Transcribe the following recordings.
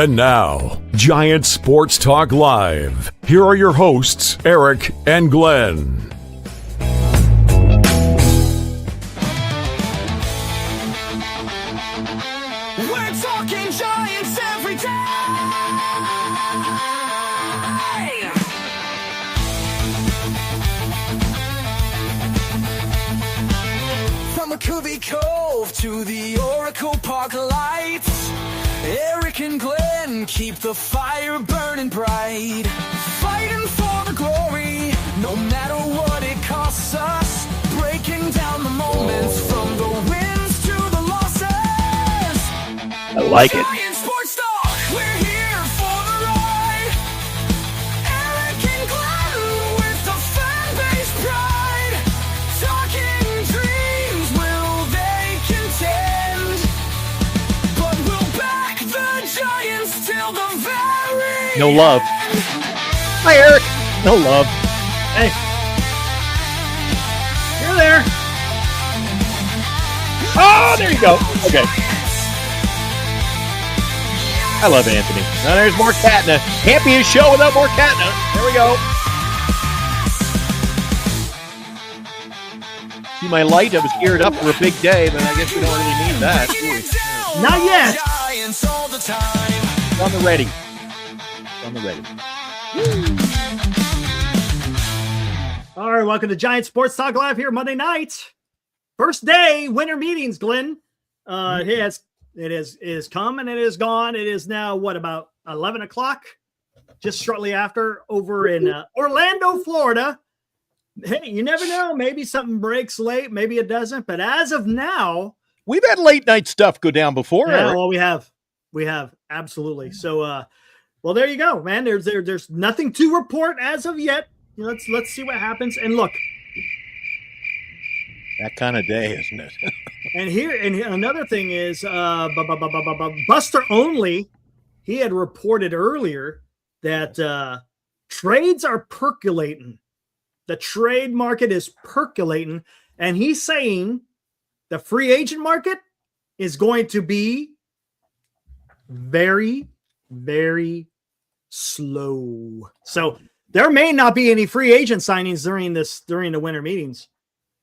And now, Giant Sports Talk Live. Here are your hosts, Eric and Glenn. We're talking Giants every day. From McCovey Cove to the Oracle Park lights, Eric and Glenn keep the fire burning bright, fighting for the glory, no matter what it costs us, breaking down the moments from the wins to the losses. I like it. Giant Sports Talk, we're here for the ride. Eric and Glenn with the fan base pride, talking dreams, will they contend? But we'll back the Giants till the very No love. end. Hi, Eric. No love. Hey. You're there. Oh, there you go. Okay. I love Anthony. Now there's more Katna. Can't be a show without more Katna. There we go. See my light? I was geared up for a big day, but I guess we don't really need that. Not yet. Giants all the time. It's on the ready. It's on the ready. All right, welcome to Giant Sports Talk Live here Monday night. First day, winter meetings, Glenn. It has come and it is gone. It is now, about 11 o'clock? Just shortly after over in Orlando, Florida. Hey, you never know. Maybe something breaks late. Maybe it doesn't. But as of now. We've had late night stuff go down before, Yeah, Eric. well, we have. Absolutely. So, well, there you go, man. There's nothing to report as of yet. Let's see what happens. And look. That kind of day, isn't it? And another thing is Buster Only, he had reported earlier that trades are percolating. The trade market is percolating, and he's saying the free agent market is going to be very, very slow. So there may not be any free agent signings during the winter meetings.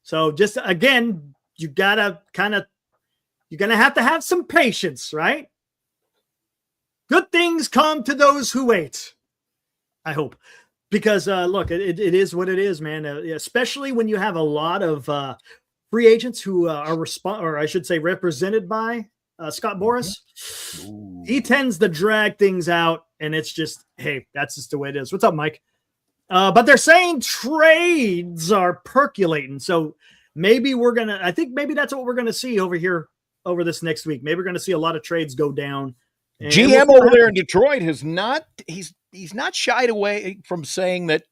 So just again, you're gonna have to have some patience, right? Good things come to those who wait. I hope, because look, it is what it is, man. Especially when you have a lot of free agents who are represented by Scott Boras. Ooh. He tends to drag things out, and it's just, hey, that's just the way it is. What's up, Mike? But they're saying trades are percolating. So maybe I think maybe that's what we're going to see over here over this next week. Maybe we're going to see a lot of trades go down. And GM over there in Detroit he's not shied away from saying that,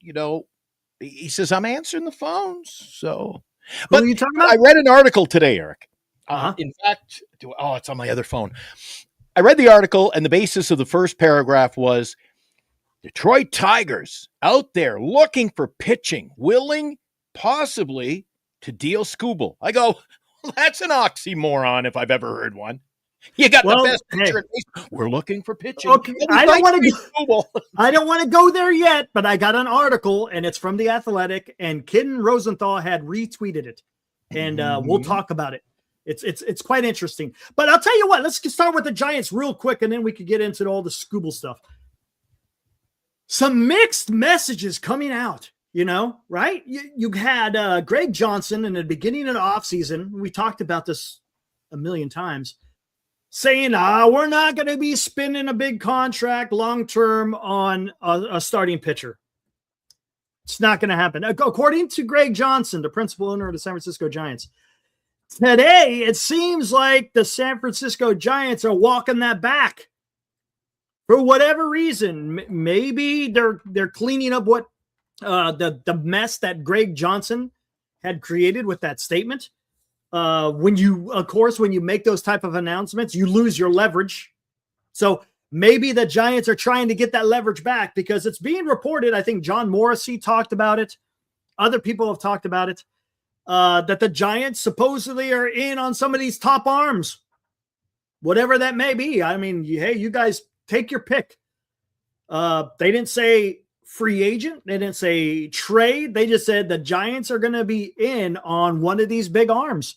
he says, I'm answering the phones. So, what are you talking about? I read an article today, Eric. Uh-huh. In fact, it's on my other phone. I read the article, and the basis of the first paragraph was Detroit Tigers out there looking for pitching, willing possibly to deal Skubal. I go, well, that's an oxymoron if I've ever heard one. You got the best pitcher. Hey. We're looking for pitching. Okay, I don't want to go there yet, but I got an article, and it's from The Athletic, and Kitten Rosenthal had retweeted it, and we'll talk about it. It's quite interesting. But I'll tell you what, let's start with the Giants real quick, and then we could get into all the Skubal stuff. Some mixed messages coming out, right? You had Greg Johnson in the beginning of the offseason. We talked about this a million times, saying, we're not going to be spending a big contract long-term on a starting pitcher. It's not going to happen. According to Greg Johnson, the principal owner of the San Francisco Giants, today it seems like the San Francisco Giants are walking that back. For whatever reason, maybe they're cleaning up what the mess that Greg Johnson had created with that statement. When you make those type of announcements, you lose your leverage. So maybe the Giants are trying to get that leverage back, because it's being reported. I think John Morrissey talked about it. Other people have talked about it, that the Giants supposedly are in on some of these top arms, whatever that may be. I mean, hey, you guys take your pick. They didn't say free agent. They didn't say trade. They just said the Giants are going to be in on one of these big arms,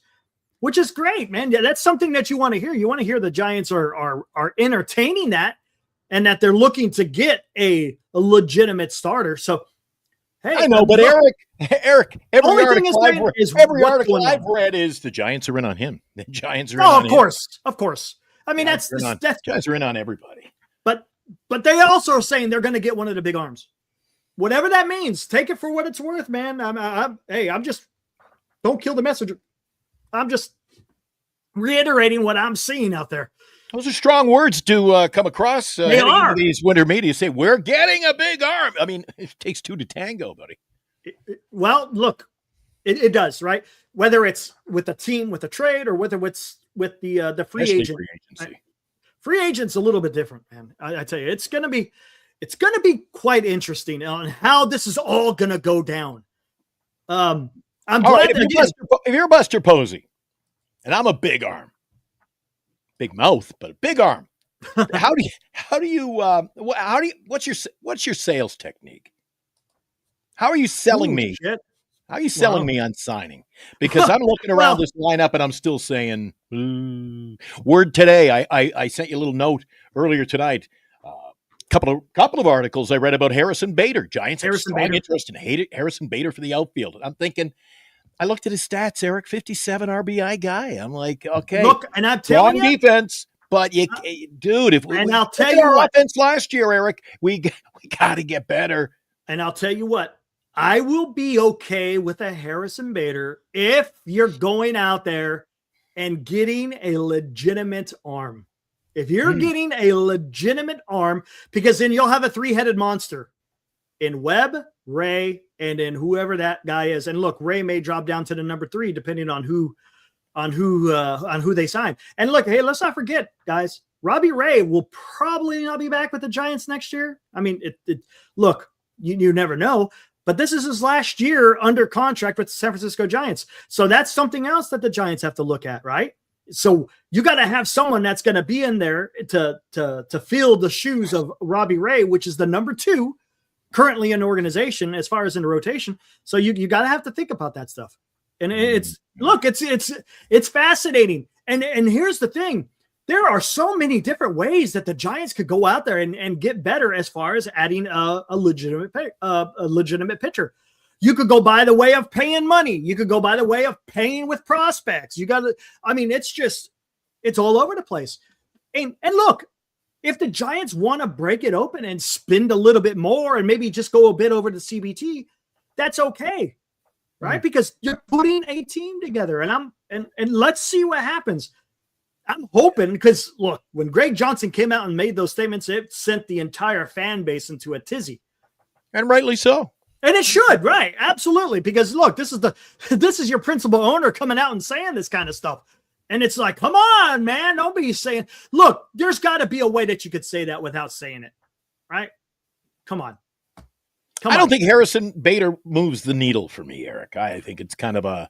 which is great, man. Yeah, that's something that you want to hear. You want to hear the Giants are entertaining that, and that they're looking to get a legitimate starter. So, hey, I know, but Eric, every article I've read is the Giants are in on him. The Giants are in on him. Of course. I mean, that's Giants are in on everybody. But they also are saying they're going to get one of the big arms. Whatever that means, take it for what it's worth, man. I'm just, don't kill the messenger. I'm just reiterating what I'm seeing out there. Those are strong words to come across. They are. These winter media say, we're getting a big arm. I mean, it takes two to tango, buddy. Well, look, it does, right? Whether it's with a team, with a trade, or whether it's with the free agent. Free agency. Free agent's a little bit different, man. I tell you, it's going to be quite interesting on how this is all going to go down. I'm glad if you're Buster Posey, and I'm a big arm, big mouth, but a big arm. What's your sales technique? How are you selling me? Shit. How are you selling me on signing? Because I'm looking around this lineup and I'm still saying, word today. I sent you a little note earlier tonight. Couple of articles I read about Harrison Bader. Giants have strong interest in Harrison Bader for the outfield. And I'm thinking, I looked at his stats, Eric, 57 RBI guy. I'm like, okay, look, and I'm telling you, defense, but dude, I'll tell you what, offense last year, Eric, we got to get better. And I'll tell you what, I will be okay with a Harrison Bader if you're going out there and getting a legitimate arm. If you're getting a legitimate arm, because then you'll have a three-headed monster in Webb, Ray, and in whoever that guy is. And look, Ray may drop down to the number 3, depending on who they sign. And look, hey, let's not forget, guys, Robbie Ray will probably not be back with the Giants next year. I mean, look, you never know. But this is his last year under contract with the San Francisco Giants. So that's something else that the Giants have to look at, right? So you got to have someone that's going to be in there to fill the shoes of Robbie Ray, which is the number 2 currently in the organization as far as in the rotation. So you got to have to think about that stuff. And it's fascinating. And here's the thing. There are so many different ways that the Giants could go out there and get better as far as adding a legitimate pitcher. You could go by the way of paying money. You could go by the way of paying with prospects. It's all over the place. And look, if the Giants want to break it open and spend a little bit more and maybe just go a bit over the CBT, that's okay, right? Because you're putting a team together, and let's see what happens. I'm hoping, because look, when Greg Johnson came out and made those statements, it sent the entire fan base into a tizzy, and rightly so. And it should, right? Absolutely, because look, this is your principal owner coming out and saying this kind of stuff, and it's like, come on, man, don't be saying. Look, there's got to be a way that you could say that without saying it, right? Come on. I don't think Harrison Bader moves the needle for me, Eric. I think it's kind of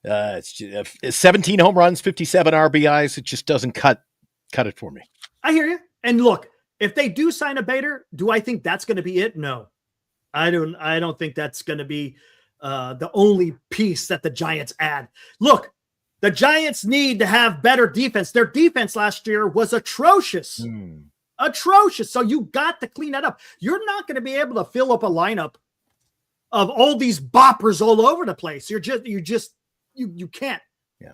it's 17 home runs, 57 RBIs. It just doesn't cut it for me. I hear you. And look, if they do sign a Bader, do I think that's going to be it? No, I don't think that's going to be the only piece that the Giants add. Look, the Giants need to have better defense. Their defense last year was atrocious. Atrocious. So you got to clean that up. You're not going to be able to fill up a lineup of all these boppers all over the place. You can't. Yeah.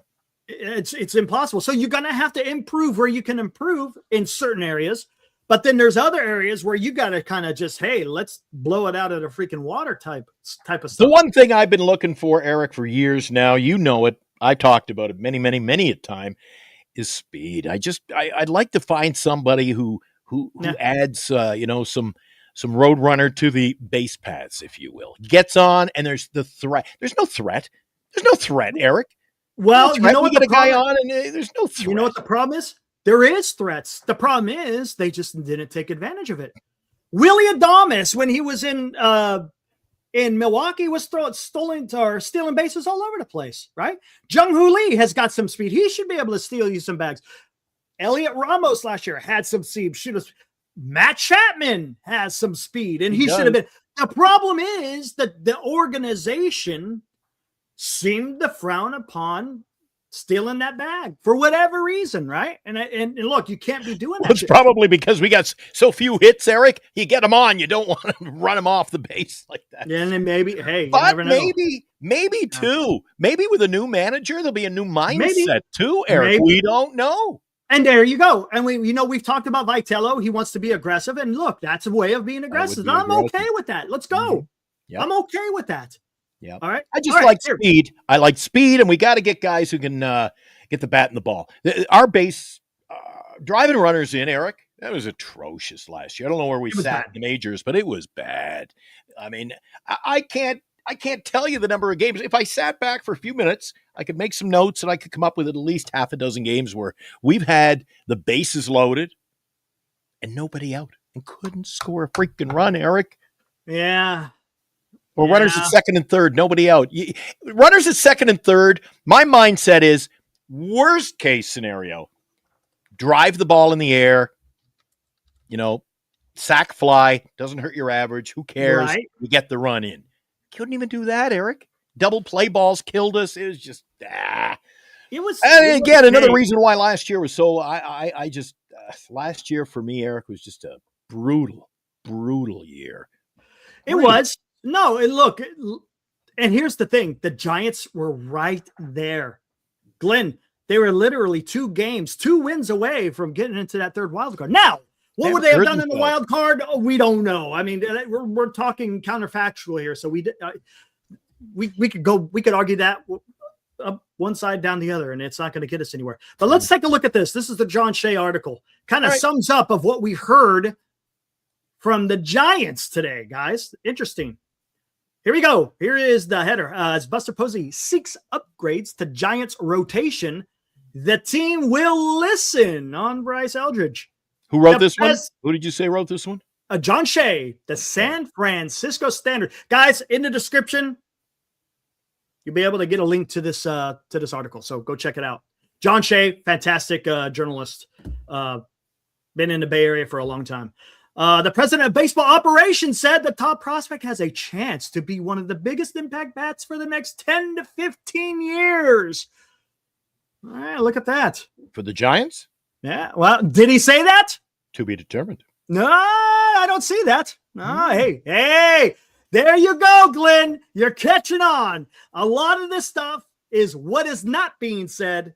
It's impossible. So you're going to have to improve where you can improve in certain areas, but then there's other areas where you got to kind of just, hey, let's blow it out of the freaking water type of stuff. The one thing I've been looking for, Eric, for years now, you know it, I talked about it many a time, is speed. I'd like to find somebody who adds, some road runner to the base paths, if you will. Gets on, and there's the threat. There's no threat. There's no threat, Eric. Well, you know what, we get a guy on, and there's no threat. You know what the problem is? There is threats. The problem is they just didn't take advantage of it. Willie Adames, when he was in Milwaukee, was stealing bases all over the place, right? Jung-Hoo Lee has got some speed. He should be able to steal you some bags. Elliot Ramos last year had some speed. Matt Chapman has some speed, and he does. should have been. The problem is that the organization seemed to frown upon stealing that bag for whatever reason, right? And look, you can't be doing that. It's probably because we got so few hits, Eric. You get them on, you don't want to run them off the base like that. Yeah, and then maybe, hey, you But never know. maybe too. Maybe with a new manager, there'll be a new mindset too, Eric. Maybe. We don't know. And there you go. And we've talked about Vitello. He wants to be aggressive. And look, that's a way of being aggressive. I'm okay with that. Let's go. Mm-hmm. Yep. I'm okay with that. Yeah. All right. I just like speed. I like speed, and we got to get guys who can get the bat and the ball. Our base driving runners in, Eric, that was atrocious last year. I don't know where we sat in the majors, but it was bad. I mean, I can't tell you the number of games. If I sat back for a few minutes, I could make some notes, and I could come up with at least half a dozen games where we've had the bases loaded and nobody out and couldn't score a freaking run, Eric. Yeah. Or runners at second and third, nobody out. Runners at second and third, my mindset is worst case scenario. Drive the ball in the air, sack fly, doesn't hurt your average. Who cares? Right. We get the run in. Couldn't even do that, Eric. Double play balls killed us. It was just, It was. And again, another reason why last year was so, I just, last year for me, Eric, was just a brutal year. It was. No, and look, and here's the thing. The Giants were right there. Glenn, they were literally 2 wins away from getting into that third wild card. Now, what would they have done in the wild card? Oh, we don't know. I mean, we're talking counterfactual here. So we could argue that up one side down the other, and it's not going to get us anywhere. But let's take a look at this. This is the John Shea article. Kind of sums up of what we heard from the Giants today, guys. Interesting. Here we go. Here is the header. As Buster Posey seeks upgrades to Giants rotation, the team will listen on Bryce Eldridge. Who wrote this one? Who did you say wrote this one? John Shea, the San Francisco Standard. Guys, in the description, you'll be able to get a link to this article. So go check it out. John Shea, fantastic journalist. Been in the Bay Area for a long time. The president of baseball operations said the top prospect has a chance to be one of the biggest impact bats for the next 10 to 15 years. All right, look at that. For the Giants? Yeah. Well, did he say that? To be determined. No, I don't see that. No, hey, there you go, Glenn. You're catching on. A lot of this stuff is what is not being said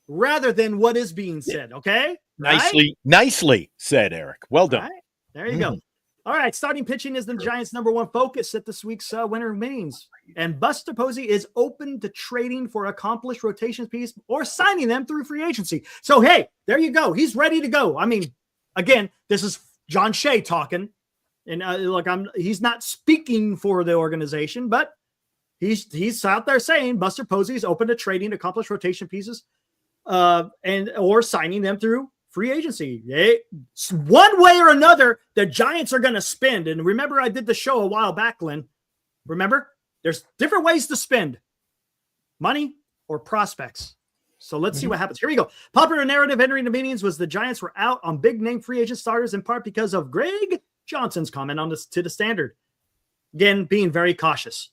rather than what is being said, okay? Nicely said, Eric. Well done. Right, there you go. All right, starting pitching is the Giants' number 1 focus at this week's winter meetings. And Buster Posey is open to trading for accomplished rotation piece or signing them through free agency. So, hey, there you go. He's ready to go. I mean, again, this is John Shea talking. And look, he's not speaking for the organization, but he's out there saying Buster Posey is open to trading accomplished rotation pieces or signing them through free agency. One way or another, the Giants are going to spend. And remember, I did the show a while back, Glenn. Remember? There's different ways to spend money or prospects. So let's see what happens. Here we go. Popular narrative entering the meetings was the Giants were out on big-name free agent starters in part because of Greg Johnson's comment on this to the Standard. Again, being very cautious.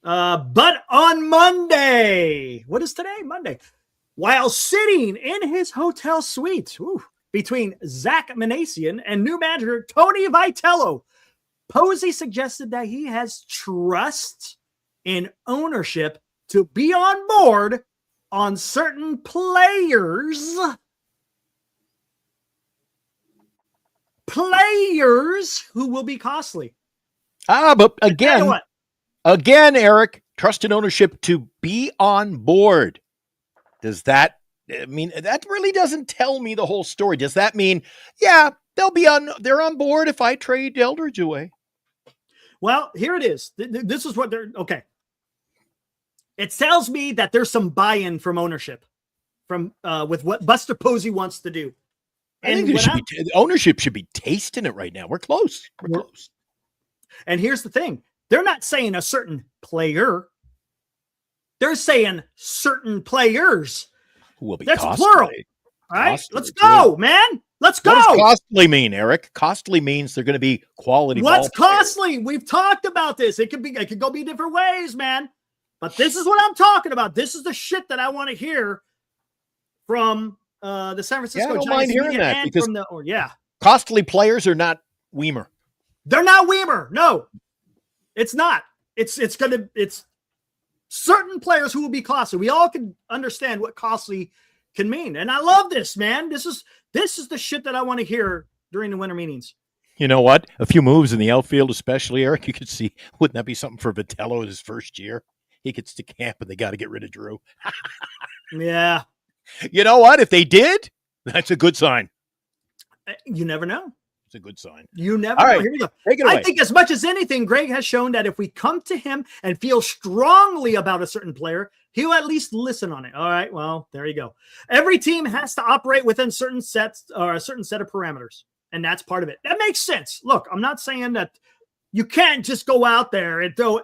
But on Monday, what is today? Monday. While sitting in his hotel suite between Zach Manasian and new manager Tony Vitello, Posey suggested that he has trust in ownership to be on board on certain players who will be costly. But again, Eric, trust in ownership to be on board. Does that mean that really doesn't tell me the whole story? Does that mean, yeah, they're on board if I trade Eldridge away? Well, here it is. This is what okay. It tells me that there's some buy-in from ownership with what Buster Posey wants to do. I think ownership should be tasting it right now. We're close. We're close. And here's the thing. They're not saying a certain player. They're saying certain players. Who will be That's costly. plural. All right, let's go, man. Let's go. What does costly mean, Eric? Costly means they're going to be quality. What's ball players. costly? We've talked about this. It could go be different ways, man. But this is what I'm talking about. This is the shit that I want to hear from the San Francisco I don't Giants. mind hearing that because costly players are not Weimer. They're not Weimer. No, it's not. It's certain players who will be costly. We all can understand what costly can mean. And I love this, man. This is the shit that I want to hear during the winter meetings. You know what? A few moves in the outfield, especially, Eric, you could see, wouldn't that be something for Vitello his first year? He gets to camp and they got to get rid of Drew. Yeah. You know what? If they did, that's a good sign. You never know. It's a good sign. You never All know. right. Here we go. Take it away. I think as much as anything, Greg has shown that if we come to him and feel strongly about a certain player, he'll at least listen on it. All right. Well, there you go. Every team has to operate within certain sets or a certain set of parameters. And that's part of it. That makes sense. Look, I'm not saying that you can't just go out there and throw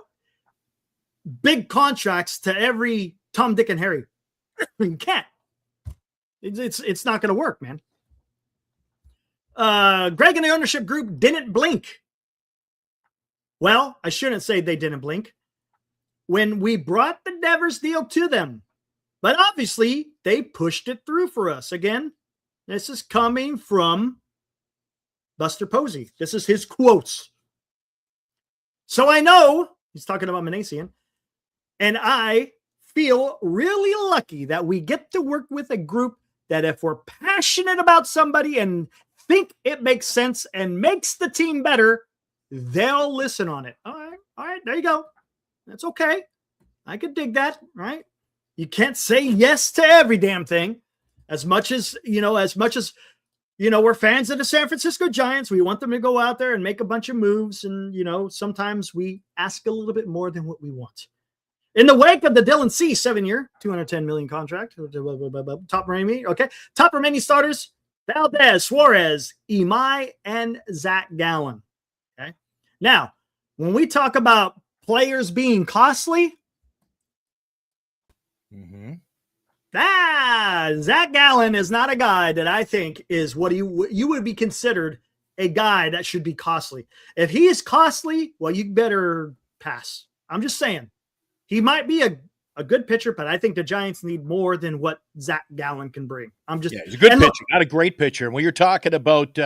big contracts to every Tom, Dick, and Harry. You can't. It's not going to work, man. Greg and the ownership group didn't blink. Well, I shouldn't say they didn't blink when we brought the Devers deal to them. But obviously, they pushed it through for us. Again, this is coming from Buster Posey. This is his quotes. So I know, he's talking about Manasian, and I feel really lucky that we get to work with a group that if we're passionate about somebody and think it makes sense and makes the team better, they'll listen on it. All right, there you go. That's okay. I could dig that, right? You can't say yes to every damn thing. As much as we're fans of the San Francisco Giants. We want them to go out there and make a bunch of moves. And, sometimes we ask a little bit more than what we want. In the wake of the Dylan C. 7-year, $210 million contract, top remaining starters, Valdez, Suarez, Imai, and Zach Gallen. Okay. Now, when we talk about players being costly, Zach Gallen is not a guy that I think is what you would be considered a guy that should be costly. If he is costly, well, you better pass. I'm just saying. He might be a good pitcher, but I think the Giants need more than what Zach Gallen can bring. He's a good pitcher, not a great pitcher. And when you're talking about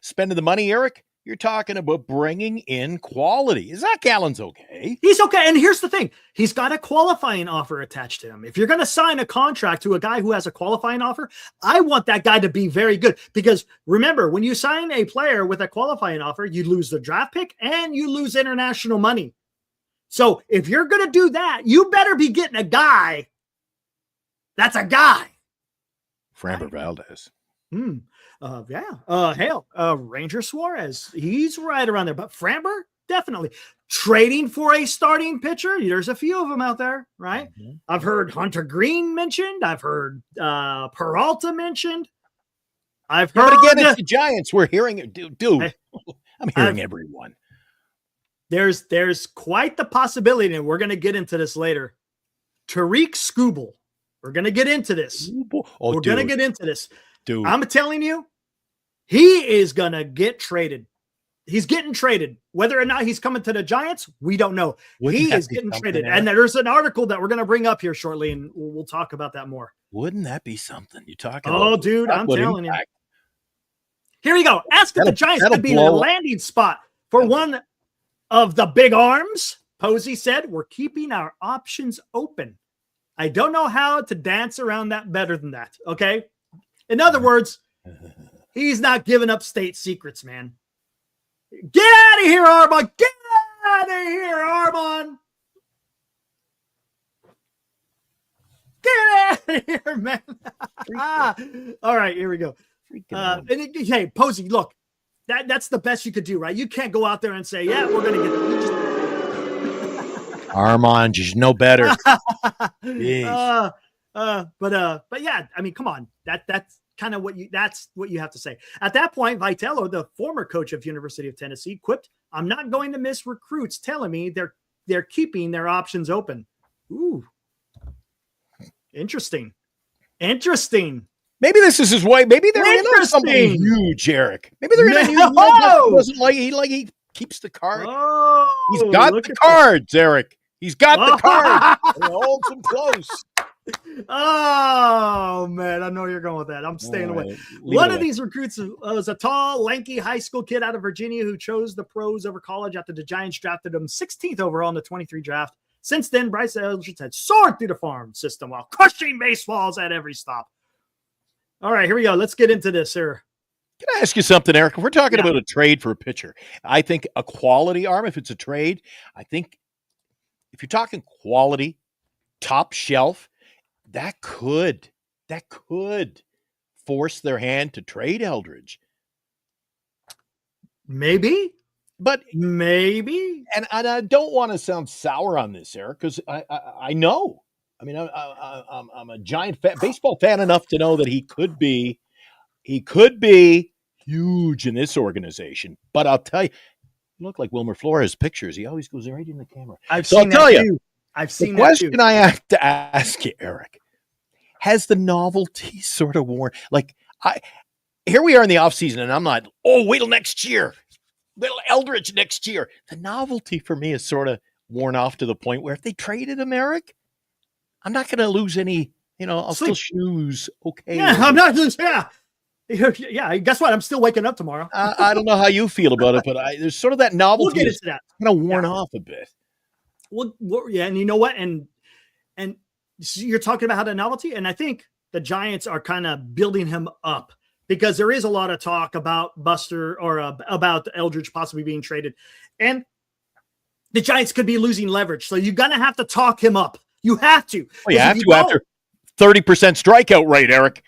spending the money, Eric, you're talking about bringing in quality. Zach Gallen's okay. He's okay. And here's the thing. He's got a qualifying offer attached to him. If you're going to sign a contract to a guy who has a qualifying offer, I want that guy to be very good. Because remember, when you sign a player with a qualifying offer, you lose the draft pick and you lose international money. So if you're going to do that, you better be getting a guy that's a guy. Framber Valdez. Ranger Suarez. He's right around there. But Framber, definitely. Trading for a starting pitcher, there's a few of them out there, right? Mm-hmm. I've heard Hunter Green mentioned. I've heard Peralta mentioned. I've heard. But again, it's the Giants. We're hearing it. Dude, I'm hearing everyone. There's quite the possibility, and we're going to get into this later. Tariq Skubal. We're going to get into this. We're going to get into this. Dude. I'm telling you, he is going to get traded. He's getting traded. Whether or not he's coming to the Giants, we don't know. He is getting traded. And there's an article that we're going to bring up here shortly, and we'll talk about that more. Wouldn't that be something? You're talking about? Oh, dude, I'm telling you. Here we go. Ask if the Giants could be the landing spot for one of the big arms. Posey said, we're keeping our options open. I don't know how to dance around that better than that. Okay. In other words, he's not giving up state secrets, man. Get out of here, Armand. Get out of here, Armand. Get out of here, man. All right, here we go. Hey, Posey, look. That's the best you could do, right? You can't go out there and say, yeah, we're going to get Armand, you should know better. But yeah, I mean, come on. That's kind of what you have to say. At that point, Vitello, the former coach of University of Tennessee, quipped, I'm not going to miss recruits telling me they're keeping their options open. Ooh. Interesting. Maybe this is his way. Maybe they're in on something Interesting. huge, Eric. Maybe they're in on huge. No! Doesn't he keeps the card. Oh, He's got look the at cards, Eric. He's got the Oh. cards. And he holds them close. Oh man, I know where you're going with that. I'm staying All away. right, leave One it of away. these recruits was a tall, lanky high school kid out of Virginia who chose the pros over college after the Giants drafted him 16th overall in the 23 draft. Since then, Bryce Eldridge had soared through the farm system while crushing baseballs at every stop. All right, here we go. Let's get into this here. Can I ask you something, Eric? If we're talking Yeah. about a trade for a pitcher, I think a quality arm, if it's a trade, I think if you're talking quality, top shelf, that could force their hand to trade Eldridge. Maybe, But and I don't want to sound sour on this, Eric, because I know. I mean, I'm a giant baseball fan enough to know that he could be huge in this organization. But I'll tell you, look like Wilmer Flores pictures. He always goes right in the camera. I've So I'll seen tell that you, too. I've The seen that too. question I have to ask you, Eric, has the novelty sort of worn? Like, here we are in the offseason, and I'm not, wait till next year. Little Eldridge next year. The novelty for me is sort of worn off to the point where if they traded him, Eric, I'm not going to lose any, I'll still choose okay. Yeah, I'm not just, yeah. Guess what? I'm still waking up tomorrow. I don't know how you feel about it, but there's sort of that novelty We'll get is into that. kind of worn off a bit. Well, yeah, and you know what? And you're talking about how the novelty, and I think the Giants are kind of building him up because there is a lot of talk about Buster or about Eldridge possibly being traded, and the Giants could be losing leverage. So you're gonna have to talk him up. You have to. Well, you have to don't- after 30% strikeout rate, Eric.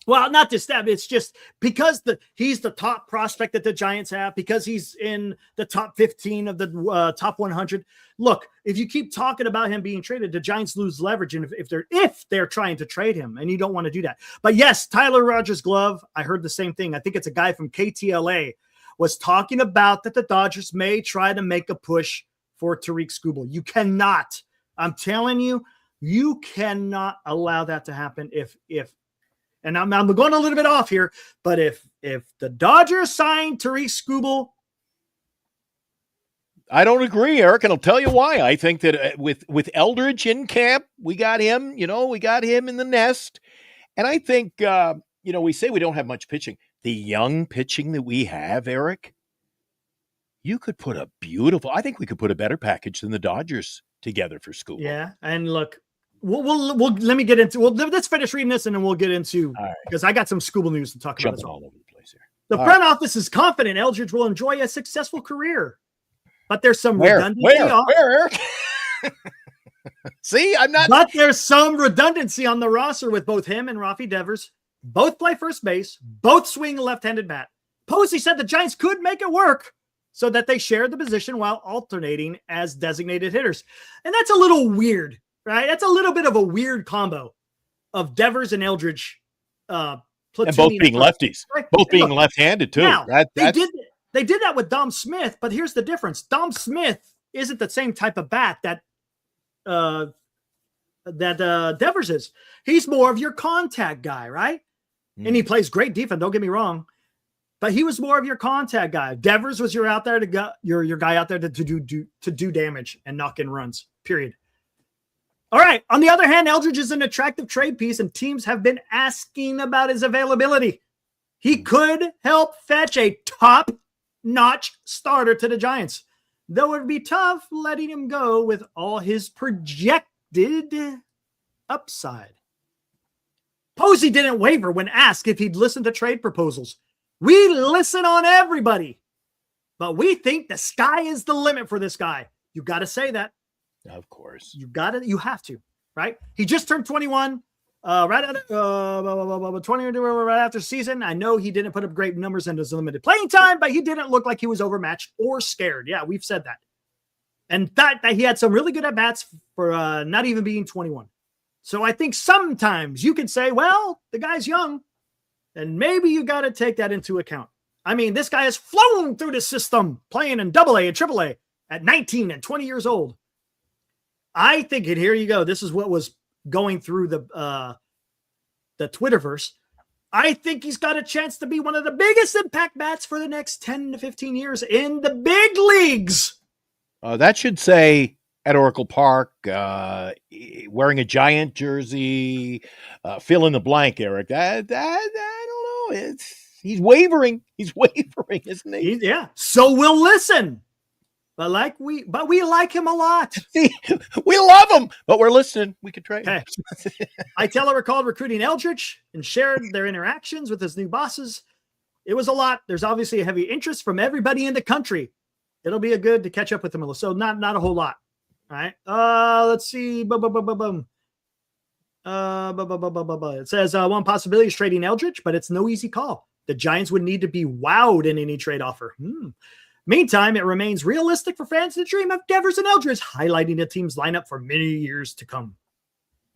Well, not just that. It's just because he's the top prospect that the Giants have, because he's in the top 15 of the top 100. Look, if you keep talking about him being traded, the Giants lose leverage, and if they're trying to trade him, and you don't want to do that. But yes, Tyler Rogers' glove. I heard the same thing. I think it's a guy from KTLA was talking about that the Dodgers may try to make a push for Tariq Skubal. You cannot. I'm telling you, you cannot allow that to happen. If and I'm going a little bit off here, but if the Dodgers sign Tariq Skubal, I don't agree, Eric, and I'll tell you why. I think that with Eldridge in camp, we got him, we got him in the nest. And I think, we say we don't have much pitching. The young pitching that we have, Eric, I think we could put a better package than the Dodgers together for Skubal. yeah. And look, we'll let me get into. Well, let's finish reading this, and then we'll get into because I got some Skubal news to talk about as Jumping well. all over the place here. The front office is confident Eldridge will enjoy a successful career, but there's some redundancy. Where, Eric? See, I'm not. But there's some redundancy on the roster with both him and Rafi Devers. Both play first base. Both swing a left-handed bat. Posey said the Giants could make it work so that they share the position while alternating as designated hitters. And that's a little weird, right? That's a little bit of a weird combo of Devers and Eldridge. And both being lefties. Right? Both being Look, left-handed, too. now, they did that with Dom Smith, but here's the difference. Dom Smith isn't the same type of bat that Devers is. He's more of your contact guy, right? And he plays great defense, don't get me wrong. But he was more of your contact guy. Devers was your out there to go, your guy out there to do damage and knock in runs. Period. All right. On the other hand, Eldridge is an attractive trade piece, and teams have been asking about his availability. He could help fetch a top-notch starter to the Giants, though it would be tough letting him go with all his projected upside. Posey didn't waver when asked if he'd listen to trade proposals. We listen on everybody, but we think the sky is the limit for this guy. You got to say that. Of course. You have to, right? He just turned 21, right after season. I know he didn't put up great numbers in his limited playing time, but he didn't look like he was overmatched or scared. Yeah, we've said that. And that he had some really good at-bats for not even being 21. So I think sometimes you can say, well, the guy's young, and maybe you got to take that into account. I mean, this guy has flown through the system, playing in AA and AAA at 19 and 20 years old. I think, and here you go, this is what was going through the Twitterverse. I think he's got a chance to be one of the biggest impact bats for the next 10 to 15 years in the big leagues. That should say at Oracle Park, wearing a Giant jersey, fill in the blank, Eric. I don't know. He's wavering. He's wavering, isn't he? Yeah. So we'll listen. But we like him a lot. See, we love him, but we're listening. We could trade. Okay. Itella recalled recruiting Eldridge and shared their interactions with his new bosses. It was a lot. There's obviously a heavy interest from everybody in the country. It'll be good to catch up with him. So not a whole lot. All right. Let's see. It says one possibility is trading Eldridge, but it's no easy call. The Giants would need to be wowed in any trade offer. Meantime, it remains realistic for fans to dream of Devers and Eldridge, highlighting the team's lineup for many years to come.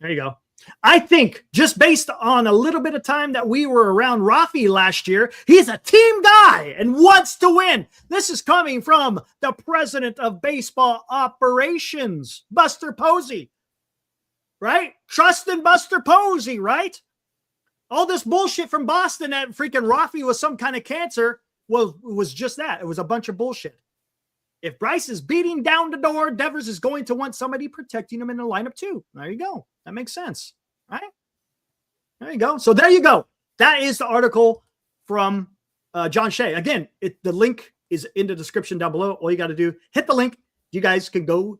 There you go. I think just based on a little bit of time that we were around Rafi last year, he's a team guy and wants to win. This is coming from the president of baseball operations, Buster Posey, right? Trust in Buster Posey, right? All this bullshit from Boston that freaking Rafi was some kind of cancer. Well, it was just that. It was a bunch of bullshit. If Bryce is beating down the door, Devers is going to want somebody protecting him in the lineup too. There you go. That makes sense, right? There you go. So there you go. That is the article from John Shea. Again, the link is in the description down below. All you got to do, hit the link. You guys can go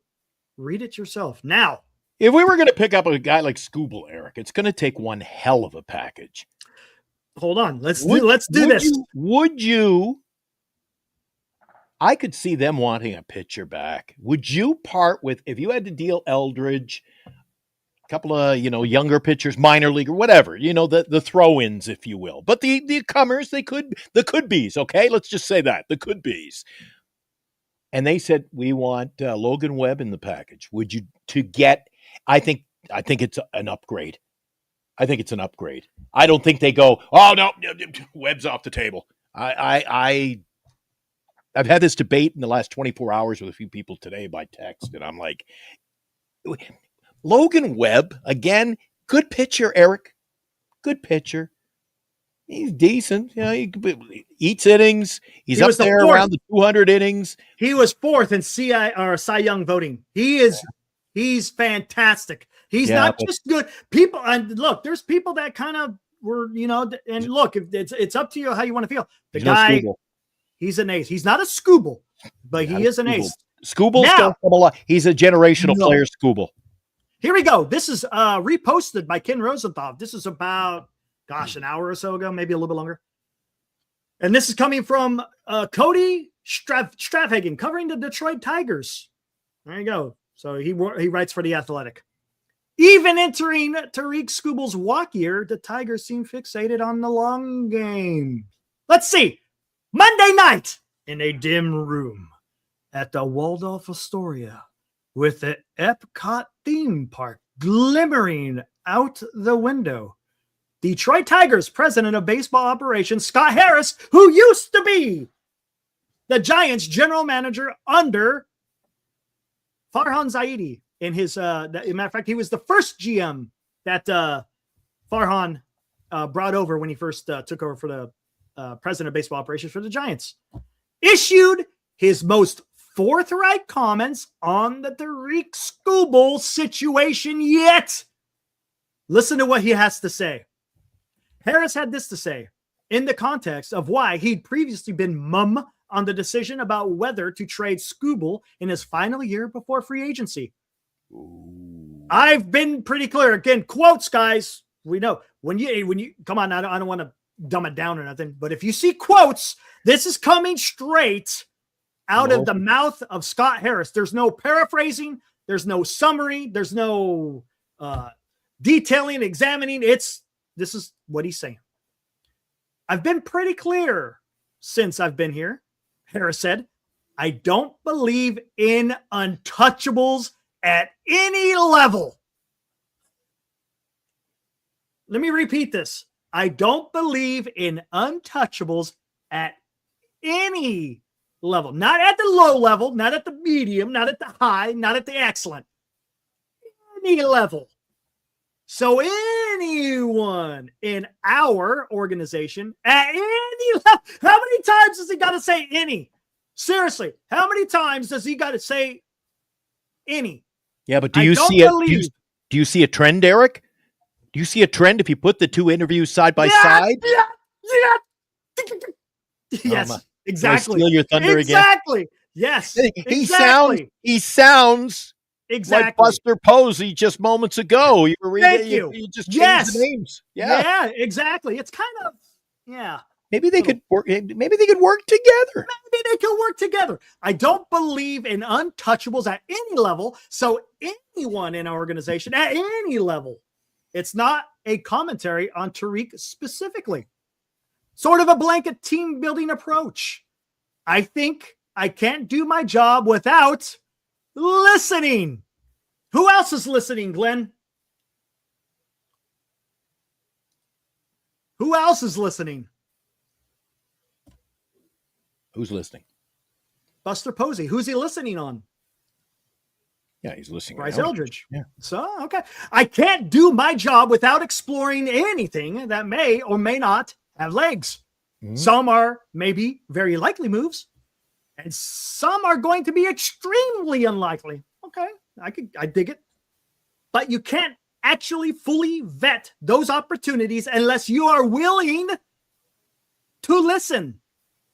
read it yourself. Now, if we were going to pick up a guy like Scooble, Eric, it's going to take one hell of a package. Hold on. Let's do this. Would you? I could see them wanting a pitcher back. Would you part with, if you had to deal Eldridge, a couple of, younger pitchers, minor league or whatever, the throw-ins, if you will, but the comers, the could-be's, okay? Let's just say that, the could-be's. And they said, we want Logan Webb in the package. Would you, I think it's an upgrade. I think it's an upgrade. I don't think they go, oh, no, Webb's off the table. I've had this debate in the last 24 hours with a few people today by text, and I'm like, Logan Webb, again, good pitcher, Eric. Good pitcher. He's decent. He eats innings. He's up there around the 200 innings. He was fourth in Cy Young voting. He's fantastic. He's not just good. People, and look, there's people that kind of were, and look, it's up to you how you want to feel. The guy, he's an ace. He's not a Scooble, but he is an ace. Scooble's got a lot. He's a generational player, Scooble. Here we go. This is reposted by Ken Rosenthal. This is about, an hour or so ago, maybe a little bit longer. And this is coming from Cody Stravhagen, covering the Detroit Tigers. There you go. So he writes for The Athletic. Even entering Tariq Scooble's walk year, the Tigers seem fixated on the long game. Let's see. Monday night in a dim room at the Waldorf Astoria with the Epcot theme park glimmering out the window. Detroit Tigers president of baseball operations, Scott Harris, who used to be the Giants general manager under Farhan Zaidi. In his, matter of fact, he was the first GM that Farhan brought over when he first took over for the president of baseball operations for the Giants. Issued his most forthright comments on the Tariq Scooble situation yet. Listen to what he has to say. Harris had this to say in the context of why he'd previously been mum on the decision about whether to trade Scooble in his final year before free agency. Ooh. I've been pretty clear. Again, quotes, guys. We know when you come on. I don't want to dumb it down or nothing, but if you see quotes, this is coming straight out of the mouth of Scott Harris. There's no paraphrasing. There's no summary. There's no detailing, examining. This is what he's saying. I've been pretty clear since I've been here. Harris said, I don't believe in untouchables at any level. Let me repeat this. I don't believe in untouchables at any level. Not at the low level, not at the medium, not at the high, not at the excellent. Any level. So anyone in our organization at any level. How many times does he got to say any? Seriously, how many times does he got to say any? Yeah, but do you see a trend, Eric? Do you see a trend if you put the two interviews side by side? Yes, exactly. Steal your thunder exactly. again? Yes. He sounds exactly like Buster Posey just moments ago. You were reading, you just changed the names. Yeah, exactly. It's kind of Maybe they could work. Maybe they could work together. I don't believe in untouchables at any level. So anyone in our organization at any level, it's not a commentary on Tariq specifically. Sort of a blanket team building approach. I think I can't do my job without listening. Who else is listening, Glenn? Who else is listening? Who's listening? Buster Posey. Who's he listening on? Yeah, he's listening. Bryce Eldridge. Yeah. So, okay. I can't do my job without exploring anything that may or may not have legs. Mm-hmm. Some are maybe very likely moves, and some are going to be extremely unlikely. Okay, I dig it. But you can't actually fully vet those opportunities unless you are willing to listen.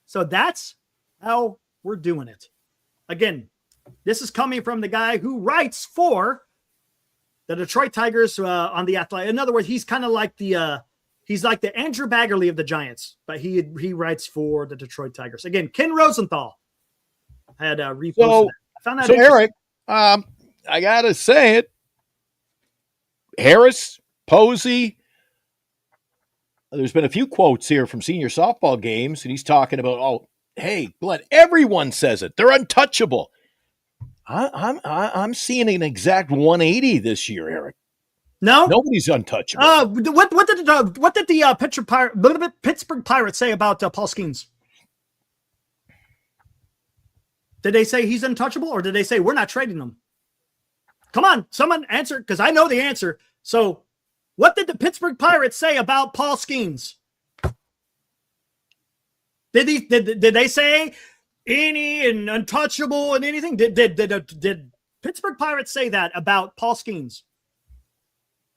So that's how we're doing it. Again, this is coming from the guy who writes for the Detroit Tigers on the Athletic. In other words, he's kind of like he's like the Andrew Baggerly of the Giants, but he writes for the Detroit Tigers. Again, Ken Rosenthal had reposted that. I found that so Eric, I gotta say it. Harris, Posey. There's been a few quotes here from senior softball games, and he's talking about, hey, Glenn, everyone says it. They're untouchable. I'm seeing an exact 180 this year, Eric. No, nobody's untouchable. What did the Pittsburgh Pirates say about Paul Skeens? Did they say he's untouchable, or did they say we're not trading him? Come on, someone answer, because I know the answer. So, what did the Pittsburgh Pirates say about Paul Skeens? Did they say any and untouchable and anything? Did Pittsburgh Pirates say that about Paul Skeens?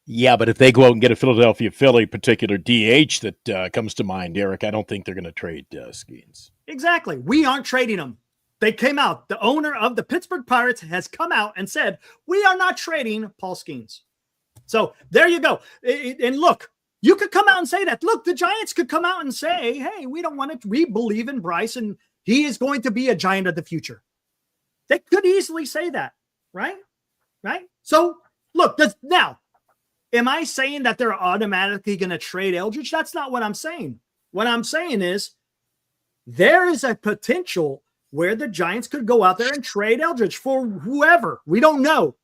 Yeah, but if they go out and get a Philadelphia Philly particular DH that comes to mind, Eric, I don't think they're going to trade Skeens. Exactly. We aren't trading him. They came out. The owner of the Pittsburgh Pirates has come out and said, we are not trading Paul Skeens. So there you go. And look, you could come out and say that. Look, the Giants could come out and say, hey, we don't want it. We believe in Bryce, and he is going to be a Giant of the future. They could easily say that, right? Right? So look, now, am I saying that they're automatically going to trade Eldridge? That's not what I'm saying. What I'm saying is there is a potential where the Giants could go out there and trade Eldridge for whoever. We don't know.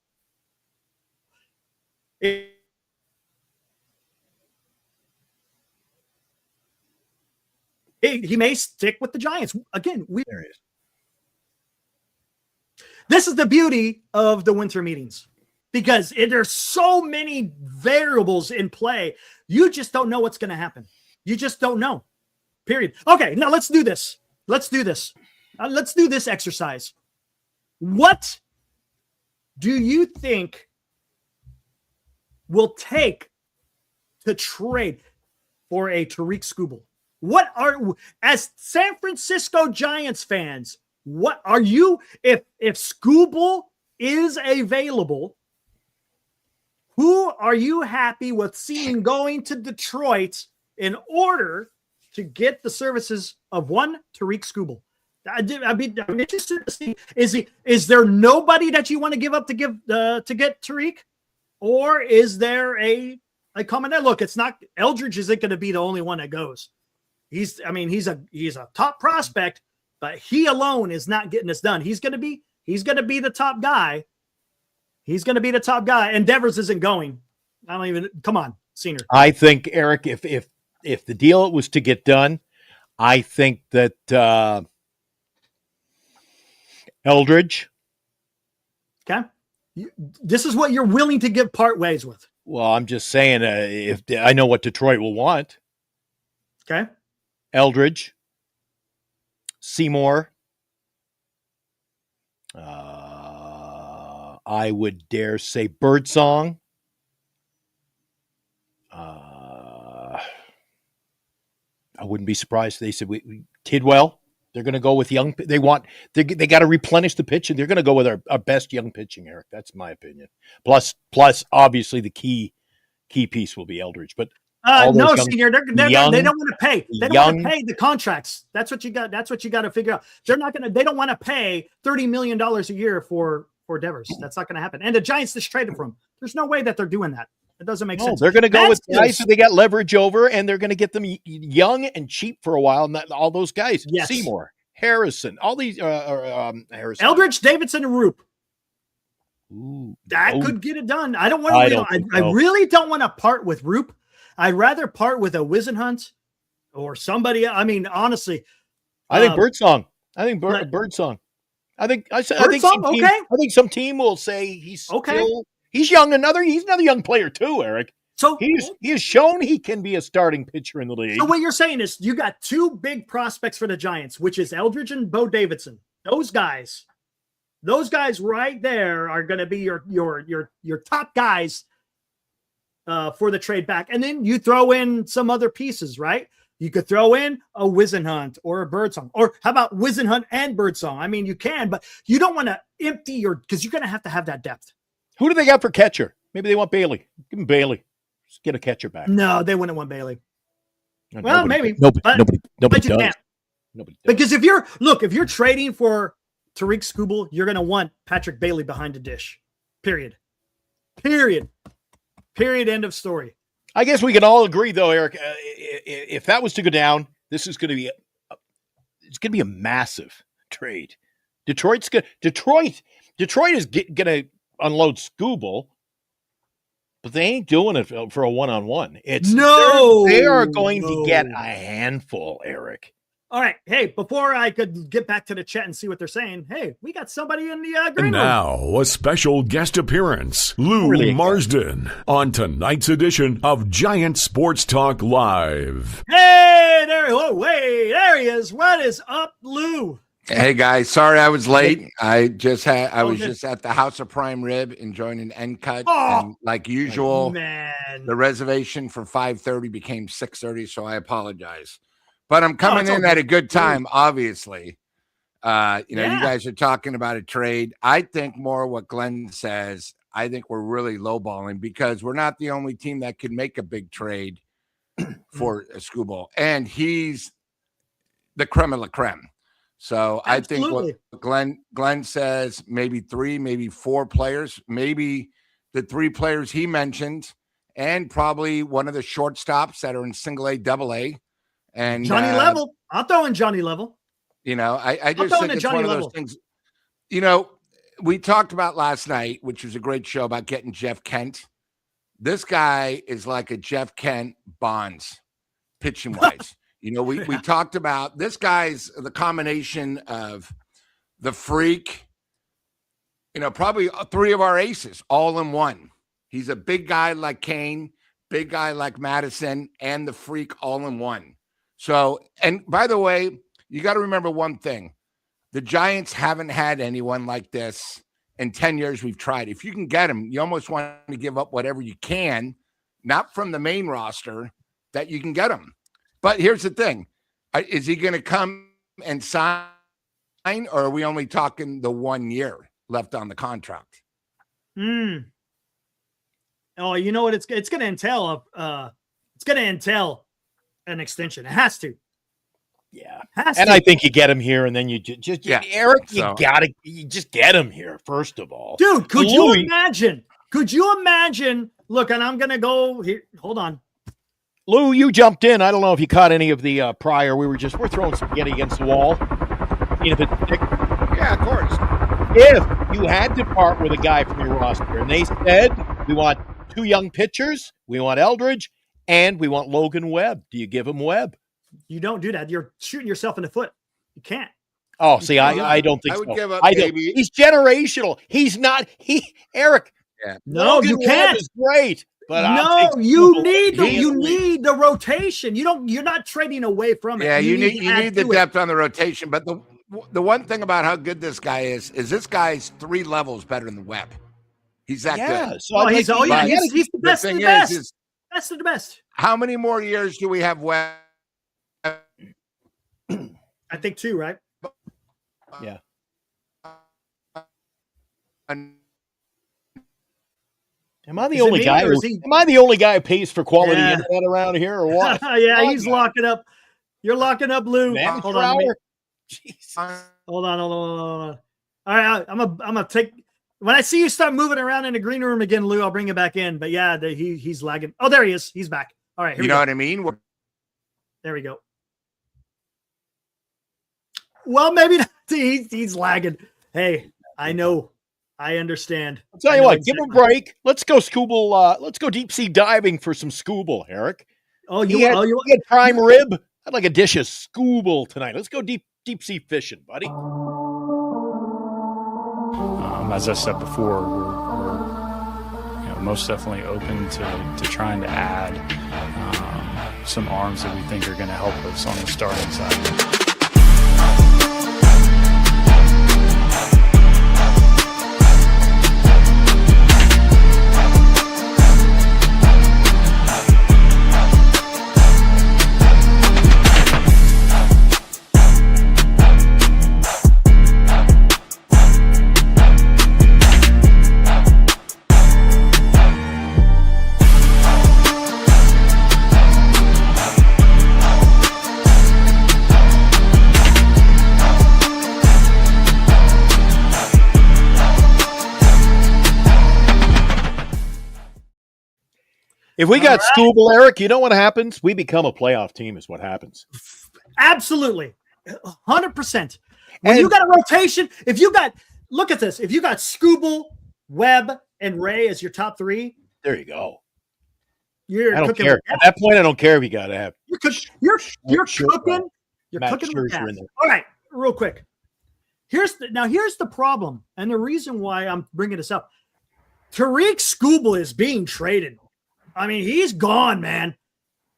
He may stick with the Giants. Again, this is the beauty of the winter meetings, because there's so many variables in play. You just don't know what's going to happen. You just don't know. Period. Okay, now let's do this. Let's do this exercise. What do you think will take to trade for a Tariq Skubal? What are, as San Francisco Giants fans, what are you, if Skubal is available, who are you happy with seeing going to Detroit in order to get the services of one Tariq Skubal? I'm interested to see, is there nobody that you want to give up to get Tariq? Or is there a comment that, look, it's not, Eldridge isn't going to be the only one that goes. He's a top prospect, but he alone is not getting this done. He's going to be the top guy. He's going to be the top guy. And Devers isn't going. Come on, Senior. I think, Eric, if the deal was to get done, I think that Eldridge. Okay. This is what you're willing to give part ways with. Well, I'm just saying, if I know what Detroit will want. Okay. Eldridge, Seymour. I would dare say Birdsong. I wouldn't be surprised if they said Tidwell. They're going to go with young. They got to replenish the pitch, and they're going to go with our best young pitching, Eric. That's my opinion. Plus, obviously, the key piece will be Eldridge. But no, senior, they don't want to pay. They don't want to pay the contracts. That's what you got. That's what you got to figure out. They don't want to pay $30 million a year for Devers. That's not going to happen. And the Giants just traded for him. There's no way that they're doing that. It doesn't make sense. They're going to go with guys that they got leverage over, and they're going to get them young and cheap for a while. And all those guys, yes. Seymour, Harrison, all these Harrison, Eldridge, Davidson, and Roop. That could get it done. I don't want to. I really don't want to part with Roop. I'd rather part with a Wisenhunt or somebody. I mean, honestly, I think Birdsong. Birdsong. I think some team will say he's okay. He's young. He's another young player too, Eric. So he has shown he can be a starting pitcher in the league. So what you're saying is you got two big prospects for the Giants, which is Eldridge and Bo Davidson. Those guys right there are going to be your top guys for the trade back. And then you throw in some other pieces, right? You could throw in a Wisenhunt or a Birdsong, or how about Wisenhunt and Birdsong? I mean, you can, but you don't want to empty because you're going to have that depth. Who do they got for catcher? Maybe they want Bailey. Give him Bailey. Just get a catcher back. No, they wouldn't want Bailey. Well, maybe. Nobody does. Can't. Nobody does. Because if you're trading for Tariq Skubal, you're going to want Patrick Bailey behind the dish. Period. End of story. I guess we can all agree, though, Eric. If that was to go down, this is going to be a massive trade. Detroit is going to unload Skubal, but they ain't doing it for a one-on-one. They are going to get a handful, Eric. All right. Hey, before I could get back to the chat and see what they're saying, hey, we got somebody in the green room. And now, a special guest appearance, Lou Marsden, on tonight's edition of Giant Sports Talk Live. Hey, there he is. What is up, Lou? Hey, guys. Sorry I was late. I was just at the House of Prime Rib enjoying an end cut. And like usual, the reservation for 5:30 became 6:30, so I apologize. But I'm coming in at a good time, obviously. You guys are talking about a trade. I think more what Glenn says. I think we're really lowballing because we're not the only team that can make a big trade for Skubal. And he's the creme of la creme. So absolutely. I think what Glenn says, maybe 3, maybe 4 players, maybe the 3 players he mentioned, and probably one of the shortstops that are in single A, double A. And Johnny Level. I'll throw in Johnny Level. I just think it's one of those things. We talked about last night, which was a great show about getting Jeff Kent. This guy is like a Jeff Kent Bonds pitching wise. We talked about this guy's the combination of the freak, probably 3 of our aces all in one. He's a big guy like Kane, big guy like Madison, and the freak all in one. So, and by the way, you got to remember one thing. The Giants haven't had anyone like this in 10 years. We've tried. If you can get him, you almost want to give up whatever you can, not from the main roster, that you can get him. But here's the thing. Is he going to come and sign, or are we only talking the 1 year left on the contract? Oh, you know what? It's going to entail an extension. It has to. Yeah. I think you get him here, and then you just Eric, you just get him here, first of all. Dude, could you imagine? Look, and I'm going to go here. Hold on. Lou, you jumped in. I don't know if you caught any of the prior. We're throwing spaghetti against the wall. Yeah, of course. If you had to part with a guy from your roster, and they said, we want 2 young pitchers, we want Eldridge, and we want Logan Webb. Do you give him Webb? You don't do that. You're shooting yourself in the foot. You can't. Oh, see, I don't think so. I would give up He's generational. He's not. Eric. Yeah. No, Logan you can't. Webb is great. But no, you need the rotation. You're not trading away from it. Yeah, you need the depth on the rotation. But the one thing about how good this guy is this guy's 3 levels better than Webb. He's that good. So he's the best of the best. Best of the best. How many more years do we have Webb? I think 2, right? Yeah. Am I the only guy who pays for quality internet around here, or what? Yeah, he's locking up. You're locking up, Lou. Hold on. Jesus. Hold on. All right, I'm gonna take. When I see you start moving around in the green room again, Lou, I'll bring you back in. But yeah, he's lagging. Oh, there he is. He's back. All right, you know what I mean? There we go. Well, maybe not. He's lagging. Hey, I know. I understand. I'll tell you what, give him a break. Let's go Scooble. Let's go deep sea diving for some Scooble, Eric. You had prime rib. I'd like a dish of Scooble tonight. Let's go deep sea fishing, buddy. As I said before, we're most definitely open to trying to add some arms that we think are going to help us on the starting side. If we got Scooble, Eric, you know what happens? We become a playoff team is what happens. Absolutely. 100%. When you got a rotation, look at this. If you got Scooble, Webb, and Ray as your top 3. There you go. I don't care. At that point, I don't care if you got to have. You're cooking. You're cooking with gas. All right, real quick. Here's the problem, and the reason why I'm bringing this up. Tariq Scooble is being traded. I mean, he's gone, man.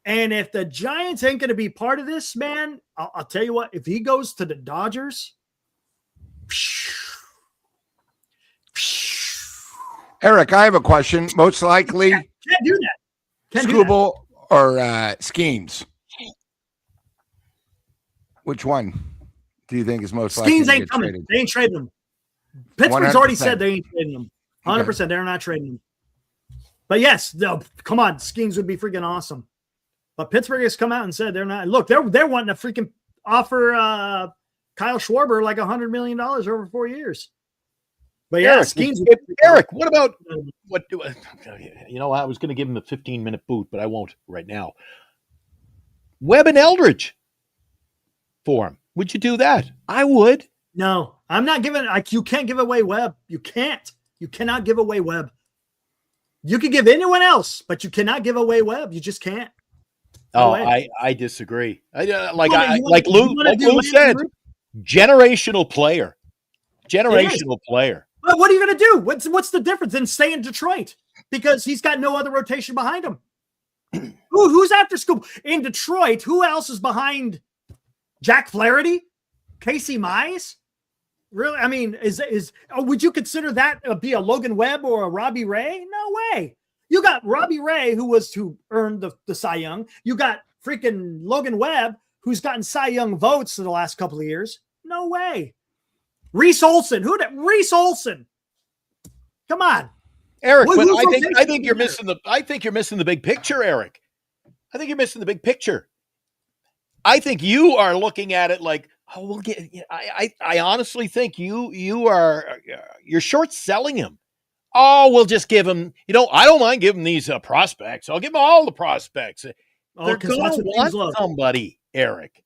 And if the Giants ain't going to be part of this, man, I'll tell you what. If he goes to the Dodgers, Eric, I have a question. Most likely, can't do that. Scooble or Schemes. Which one do you think is most likely? Schemes ain't coming. Traded? They ain't trading them. Pittsburgh's 100%. Already said they ain't trading them. 100%. Okay. They're not trading them. But yes, come on, Schemes would be freaking awesome. But Pittsburgh has come out and said they're not. Look, they're wanting to freaking offer Kyle Schwarber like $100 million over 4 years. But yeah, Schemes. Eric, what about what? You know, I was going to give him a 15-minute boot, but I won't right now. Webb and Eldridge for him. Would you do that? I would. No, I'm not giving. You can't give away Webb. You can't. You cannot give away Webb. You can give anyone else, but you cannot give away Webb. You just can't. Oh, I disagree. Like Lou said, generational player. Generational player. Well, what are you going to do? What's the difference in staying in Detroit? Because he's got no other rotation behind him. Who's after Scooble? In Detroit, who else is behind Jack Flaherty? Casey Mize? Really? I mean, would you consider that be a Logan Webb or a Robbie Ray? No way. You got Robbie Ray, who earned the Cy Young. You got freaking Logan Webb, who's gotten Cy Young votes in the last couple of years. No way. Reese Olson. Reese Olson. Come on. Eric, but I think you're missing the big picture, Eric. I think you're missing the big picture. I think you are looking at it like, oh, we'll get. I honestly think you're short selling him. Oh, we'll just give him. I don't mind giving these prospects. I'll give them all the prospects. They're going to want somebody, Eric.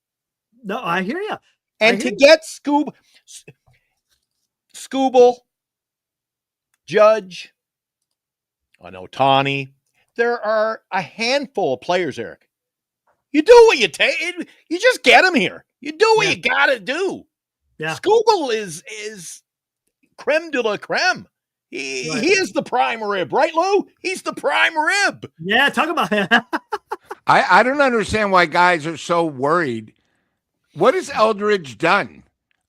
No, I hear you. And to get Scooble, Judge, Ohtani, there are a handful of players, Eric. You do what you take. You just get them here. You do what you got to do. Yeah. Scooble is creme de la creme. He is the prime rib, right, Lou? He's the prime rib. Yeah, talk about it. I don't understand why guys are so worried. What has Eldridge done?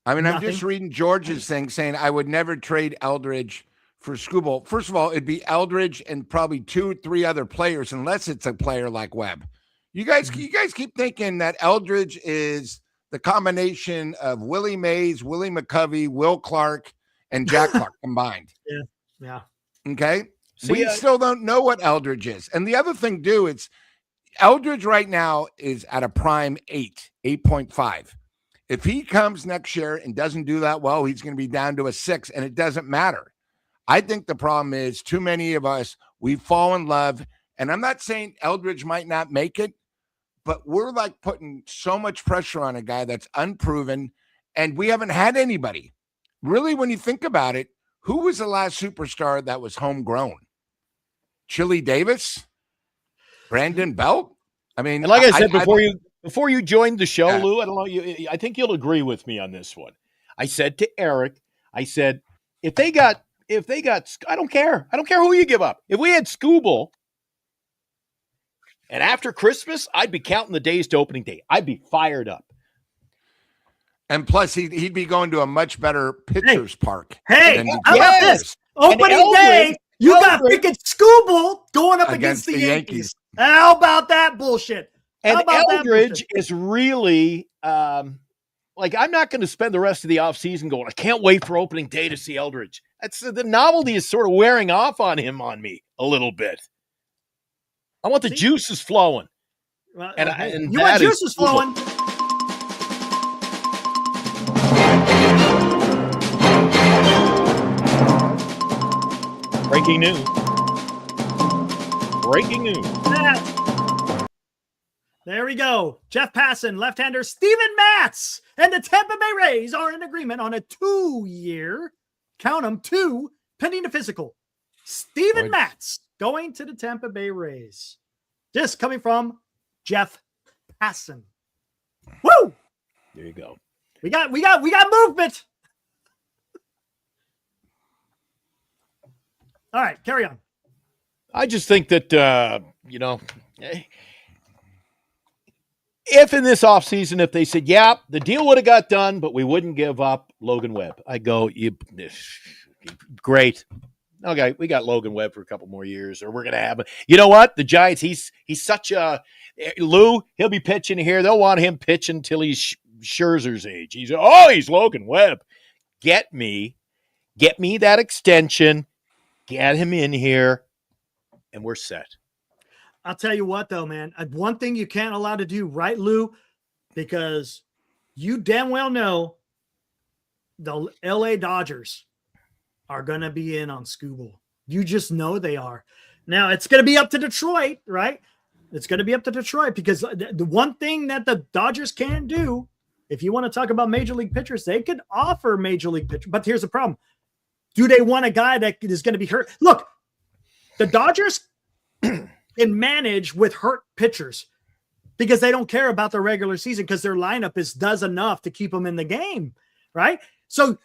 I mean, Nothing. I'm just reading George's thing saying I would never trade Eldridge for Skubal. First of all, it'd be Eldridge and probably 2-3 other players, unless it's a player like Webb. You guys keep thinking that Eldridge is the combination of Willie Mays, Willie McCovey, Will Clark, and Jack Clark combined. Yeah. Okay. We still don't know what Eldridge is. And the other thing, too, it's Eldridge right now is at a prime 8.5. If he comes next year and doesn't do that well, he's going to be down to a 6, and it doesn't matter. I think the problem is too many of us, we fall in love. And I'm not saying Eldridge might not make it, but we're like putting so much pressure on a guy that's unproven, and we haven't had anybody. Really, when you think about it, who was the last superstar that was homegrown? Chili Davis? Brandon Belt? I mean, and like I said before you joined the show, Lou, I don't know, I think you'll agree with me on this one. I said to Eric, I said, if they got, I don't care who you give up. If we had Skubal, and after Christmas, I'd be counting the days to opening day. I'd be fired up. And plus, he'd be going to a much better pitcher's park. Hey, how about this? Opening day, you got freaking Skubal going up against the Yankees. How about that bullshit? And Eldridge is really like, I'm not going to spend the rest of the offseason going, I can't wait for opening day to see Eldridge. That's the novelty is sort of wearing off on me a little bit. I want the juices flowing. Well, and you want juices flowing. Breaking news. There we go. Jeff Passan, left-hander Steven Matz, and the Tampa Bay Rays are in agreement on a 2-year, count them, 2, pending a physical. Steven Matz going to the Tampa Bay Rays. This coming from Jeff Passan. Woo! There you go. We got movement. All right, carry on. I just think that if in this offseason, if they said, the deal would have got done, but we wouldn't give up Logan Webb, I go, great. Okay, we got Logan Webb for a couple more years, or we're going to have – you know what? The Giants, he's such a – Lou, he'll be pitching here. They'll want him pitching until he's Scherzer's age. He's Logan Webb. Get me that extension. Get him in here, and we're set. I'll tell you what, though, man. One thing you can't allow to do, right, Lou? Because you damn well know the L.A. Dodgers are going to be in on Skubal. You just know they are. Now, it's going to be up to Detroit, right? It's going to be up to Detroit because the one thing that the Dodgers can do, if you want to talk about major league pitchers, they could offer major league pitchers. But here's the problem. Do they want a guy that is going to be hurt? Look, the Dodgers can manage with hurt pitchers because they don't care about the regular season because their lineup does enough to keep them in the game, right? So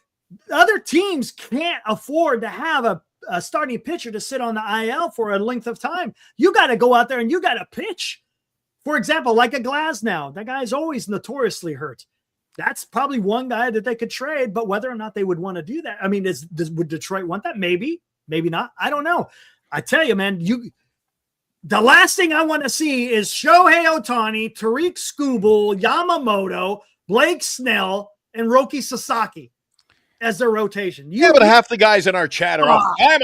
other teams can't afford to have a starting pitcher to sit on the IL for a length of time. You got to go out there and you got to pitch. For example, like a Glasnow, that guy's always notoriously hurt. That's probably one guy that they could trade, but whether or not they would want to do that, I mean, would Detroit want that? Maybe, maybe not. I don't know. I tell you, man, the last thing I want to see is Shohei Ohtani, Tariq Skubal, Yamamoto, Blake Snell, and Roki Sasaki as their rotation. But half the guys in our chat are off. I'm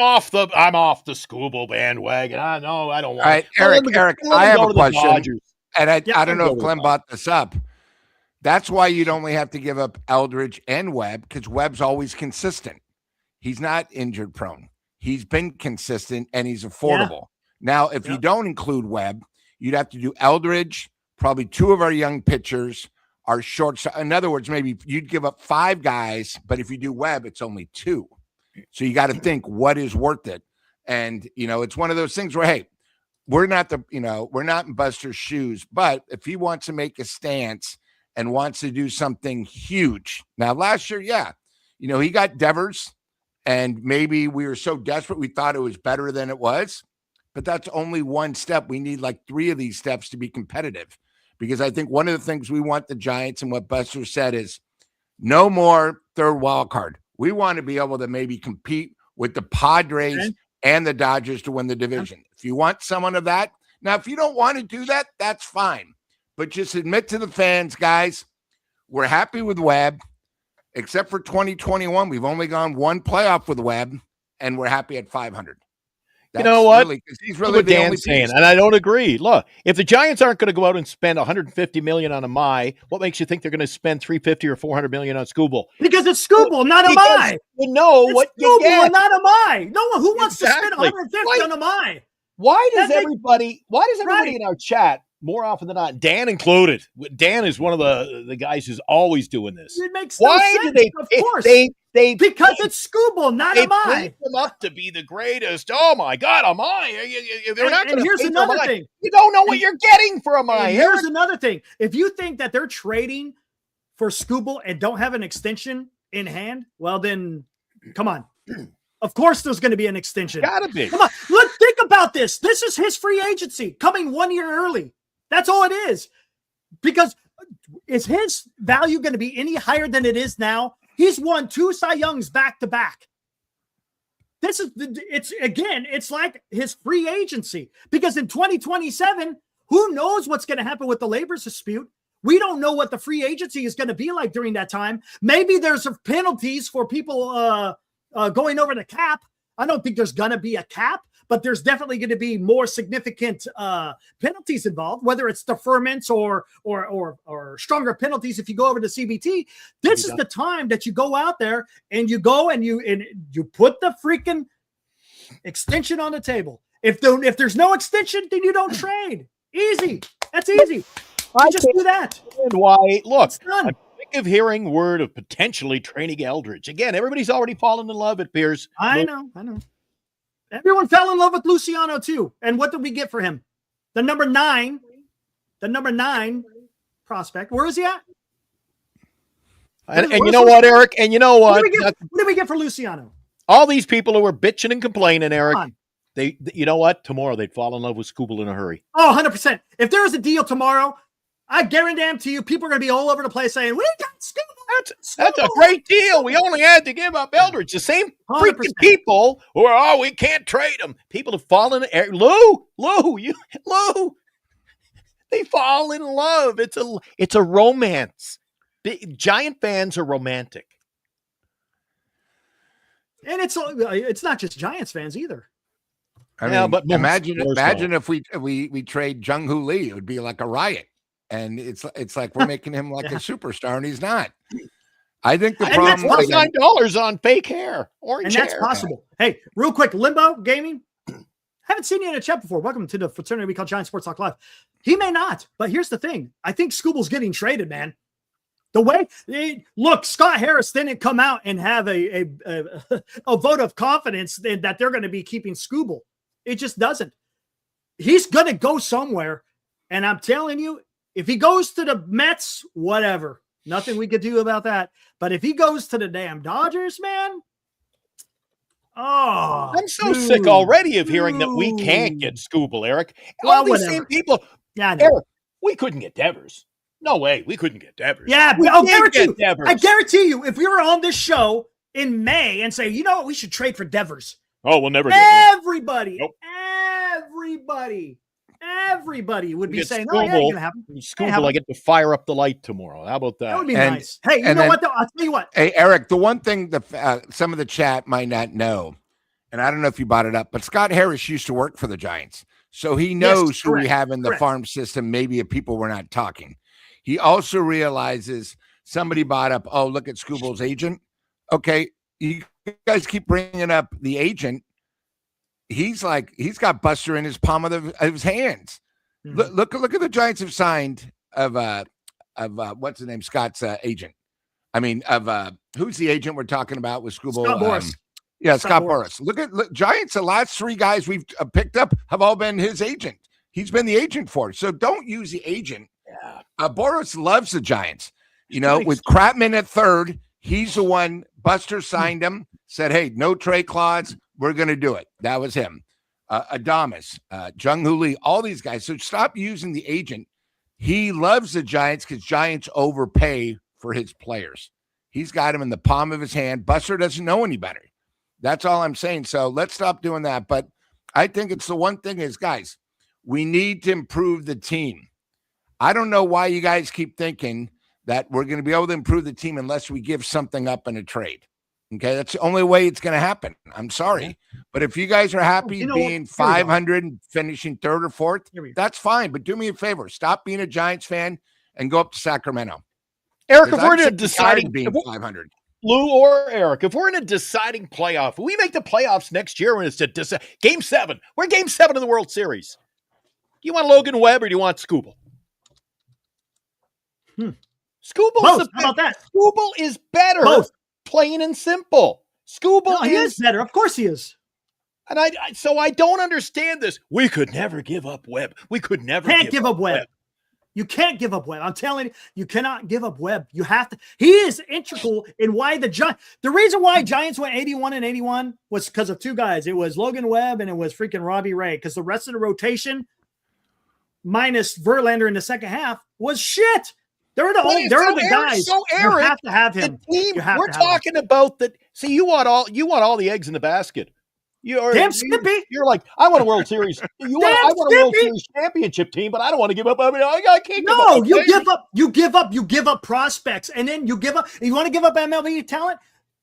off the Skubal bandwagon. I know I don't want. All right, Eric, I have a question, and I don't know if Clem brought this up. That's why you'd only have to give up Eldridge and Webb because Webb's always consistent. He's not injured prone. He's been consistent and he's affordable. Now, if you don't include Webb, you'd have to do Eldridge, probably 2 of our young pitchers, our short. In other words, maybe you'd give up 5 guys, but if you do Webb, it's only 2. So you got to think what is worth it. And, it's one of those things where, hey, we're not in Buster's shoes, but if he wants to make a stance and wants to do something huge. Now, last year, he got Devers And maybe we were so desperate we thought it was better than it was. But that's only one step. We need like 3 of these steps to be competitive. Because I think one of the things we want the Giants, and what Buster said, is no more third wild card. We want to be able to maybe compete with the Padres and the Dodgers to win the division. If you want someone of that, now if you don't want to do that, that's fine. But just admit to the fans, guys, we're happy with Webb. Except for 2021, we've only gone one playoff with Webb, and we're happy at 500. You know what? He's really the only saying, and I don't agree. Look, if the Giants aren't going to go out and spend $150 million on Amai, what makes you think they're going to spend $350 or $400 million on Skubal? Because it's Skubal, not Amai. You know it's what Skubal you get. and not Amai. No one who wants to spend $150 on Amai. Why does everybody in our chat, more often than not, Dan included? Dan is one of the guys who's always doing this. It makes no sense. Do they? Of course, because it's Skubal, not Amai. They put them up to be the greatest. Oh my God, Amai! They're not going to. Here's another thing: you don't know what you're getting for Amai. Here's another thing: if you think that they're trading for Skubal and don't have an extension in hand, well then, come on. Of course, there's going to be an extension. Gotta be. Come on, look, think about this. This is his free agency coming 1 year early. That's all it is. Because is his value going to be any higher than it is now? He's won 2 Cy Youngs back to back. It's like his free agency. Because in 2027, who knows what's going to happen with the labor dispute? We don't know what the free agency is going to be like during that time. Maybe there's penalties for people going over the cap. I don't think there's going to be a cap, but there's definitely going to be more significant penalties involved, whether it's deferments or stronger penalties if you go over to CBT. This is the time that you go out there and you go and you put the freaking extension on the table. If there's no extension, then you don't trade. Easy. That's easy. I just do that. And why? Look, I'm sick of hearing word of potentially trading Eldridge. Again, everybody's already fallen in love, it appears. I know. Everyone fell in love with Luciano too. And what did we get for him? The number 9 prospect. Where is he at? And you know what, Eric? And you know what? What did we get for Luciano? All these people who were bitching and complaining, Eric, you know what? Tomorrow they'd fall in love with Skubal in a hurry. Oh, 100%. If there was a deal tomorrow, I guarantee you people are going to be all over the place saying, we got Skubal. That's a great deal. We only had to give up Eldridge. The same freaking people who are, we can't trade him. People have fallen. Lou, they fall in love. It's a romance. Giant fans are romantic. And it's not just Giants fans either. I mean, but imagine if we trade Jung-Hoo Lee, it would be like a riot. And it's like we're making him like a superstar, and he's not. I think the problem is $9 on fake hair, orange hair. And that's possible. Hey, real quick, Limbo Gaming. Haven't seen you in a chat before. Welcome to the fraternity we call Giant Sports Talk Live. He may not, but here's the thing. I think Skubal's getting traded, man. The way look, Scott Harris didn't come out and have a vote of confidence that they're going to be keeping Skubal. It just doesn't. He's going to go somewhere, and I'm telling you, if he goes to the Mets, whatever, nothing we could do about that. But if he goes to the damn Dodgers, man, I'm so sick already of hearing that we can't get Skubal, Eric. All these same people, Eric, we couldn't get Devers. No way, we couldn't get Devers. Yeah, I guarantee you, if we were on this show in May and say, you know what, we should trade for Devers. Oh, we'll never get everybody would be saying, "Oh, yeah, it's gonna happen." Skubal, I get to fire up the light tomorrow. How about that? That would be nice. Hey, you know what? Though? I'll tell you what. Hey, Eric, the one thing that some of the chat might not know, and I don't know if you brought it up, but Scott Harris used to work for the Giants, so he knows who we have in the farm system. Maybe if people were not talking, he also realizes somebody brought up, "Oh, look at Skubal's agent." Okay, you guys keep bringing up the agent. He's got Buster in his palm of his hands. Mm-hmm. Look at the Giants have signed of what's his name? Scott's agent. I mean, who's the agent we're talking about with Skubal? Scott Boras. Scott Boras. Look, Giants, the last 3 guys we've picked up have all been his agent. He's been the agent for it. So don't use the agent. Yeah. Boras loves the Giants. You know, with Crapman at third, He's the one. Buster signed him, said, hey, no trade clause. We're going to do it. That was him. Adames, Jung Hoo Lee, all these guys. So stop using the agent. He loves the Giants because Giants overpay for his players. He's got him in the palm of his hand. Buster doesn't know any better. That's all I'm saying. So let's stop doing that. But I think it's the one thing is, guys, we need to improve the team. I don't know why you guys keep thinking that we're going to be able to improve the team unless we give something up in a trade. Okay, that's the only way it's going to happen. I'm sorry. But if you guys are happy being 500 and finishing third or fourth, that's fine. But do me a favor. Stop being a Giants fan and go up to Sacramento. Eric, if we're in a deciding being 500. Lou or Eric, if we're in a deciding playoff, if we make the playoffs next year when it's Game 7. We're Game 7 of the World Series. Do you want Logan Webb or do you want Skubal? Skubal. How about that? Skubal is better. Both. Plain and simple. Skubal is better. Of course he is. And so I don't understand this. We could never give up Webb. We could never give up Webb. You can't give up Webb. I'm telling you, you cannot give up Webb. You have to. He is integral in why the reason why Giants went 81-81 was because of two guys. It was Logan Webb and it was freaking Robbie Ray. Because the rest of the rotation, minus Verlander in the second half, was shit. They're the guys. So Eric, you have to have him. The team, we're talking about that. See, you want all the eggs in the basket. Damn Skippy. You're like, I want a World Series. I want a World Series championship team, but I don't want to give up. I mean, I can't give up. No, you give up prospects, and then you give up. You want to give up MLB talent?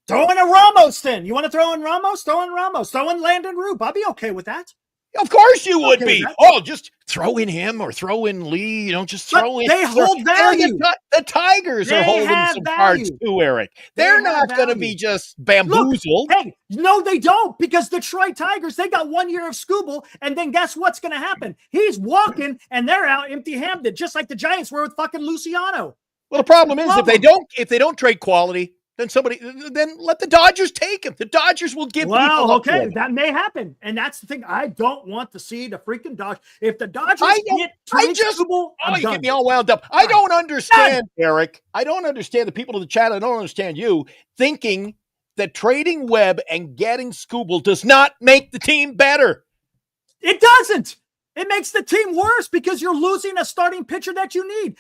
Throw in a Ramos then. You want to throw in Ramos? Throw in Ramos. Throw in Landon Roop. I'll be okay with that. Of course you would be. Oh, just throw in him or throw in Lee. You don't just throw in. They hold value. The Tigers are holding some cards too, Eric. They're not going to be just bamboozled. Look, hey, no, they don't, because the Detroit Tigers, they got 1 year of Skubal, and then guess what's going to happen? He's walking, and they're out empty-handed, just like the Giants were with fucking Luciano. Well, the problem is if they don't trade quality, then let the Dodgers take him. The Dodgers will give people okay, that may happen. And that's the thing. I don't want to see the freaking Dodgers. If the Dodgers Skubal, you get me all wound up. I don't understand, Eric. I don't understand the people in the chat. I don't understand you thinking that trading Webb and getting Skubal does not make the team better. It doesn't. It makes the team worse because you're losing a starting pitcher that you need.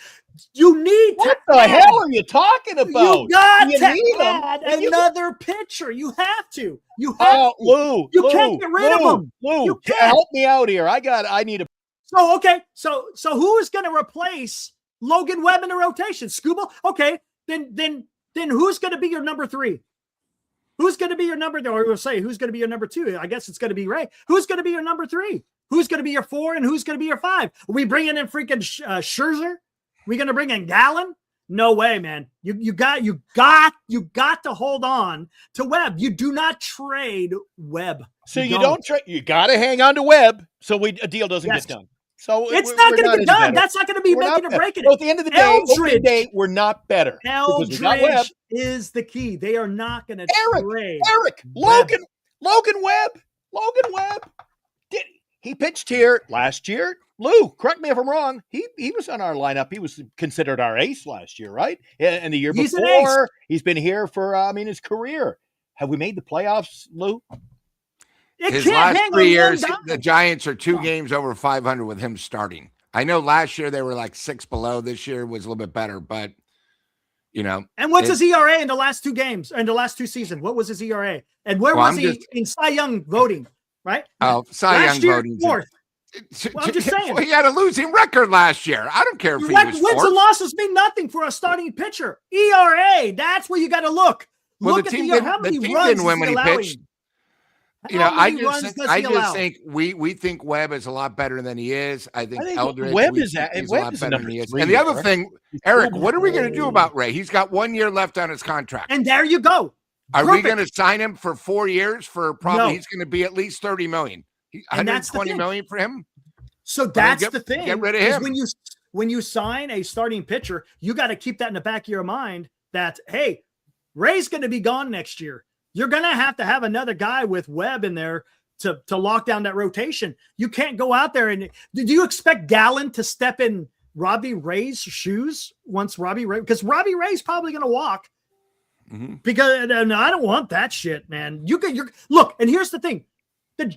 You need what the hell are you talking about? You got to add another pitcher. You have to. You have to. Lou. You can't get rid of him. Lou, you can't. Help me out here. I need a. So okay. So who is going to replace Logan Webb in the rotation? Skubal. Okay. Then who's going to be your number 3? Who's going to be your number? Or we'll say who's going to be your number 2? I guess it's going to be Ray. Who's going to be your number 3? Who's going to be your 4 and who's going to be your 5? Are we bringing in freaking Scherzer? We going to bring in Gallen? No way, man. You got to hold on to Webb. You do not trade Webb. So you don't trade. You got to hang on to Webb so a deal doesn't get done. So it's not going to get done. That's not going to be making or breaking it. Well, at the end of the day, we're not better. Eldridge is the key. They are not going to trade. Eric, Logan Webb. He pitched here last year. Lou, correct me if I'm wrong. He was on our lineup. He was considered our ace last year, right? And the year before, he's been here for his career. Have we made the playoffs, Lou? His last 3 years, the Giants are 2 games over 500 with him starting. I know last year they were like 6 below. This year was a little bit better, but And what's his ERA in the last 2 games, in the last 2 seasons? What was his ERA? And where was he in Cy Young voting? Right? Oh, Cy Young voting. 4th. Well, I'm just saying. He had a losing record last year. I don't care if he was 4th. Wins and losses mean nothing for a starting pitcher. ERA, that's where you got to look. Well, the team didn't win when he pitched. I just think we think Webb is a lot better than he is. I think Eldridge is a lot better than he is. And the other thing, Eric, what are we going to do about Ray? He's got 1 year left on his contract. And there you go. Are we going to sign him for 4 years for probably he's going to be at least $30 million? $120 million for him. So that's the thing. Get rid of him. When you sign a starting pitcher, you got to keep that in the back of your mind that, hey, Ray's going to be gone next year. You're going to have another guy with Webb in there to lock down that rotation. You can't go out there and – did you expect Gallen to step in Robbie Ray's shoes once Robbie Ray – because Robbie Ray's probably going to walk. Because no, I don't want that shit, man. Look, and here's the thing.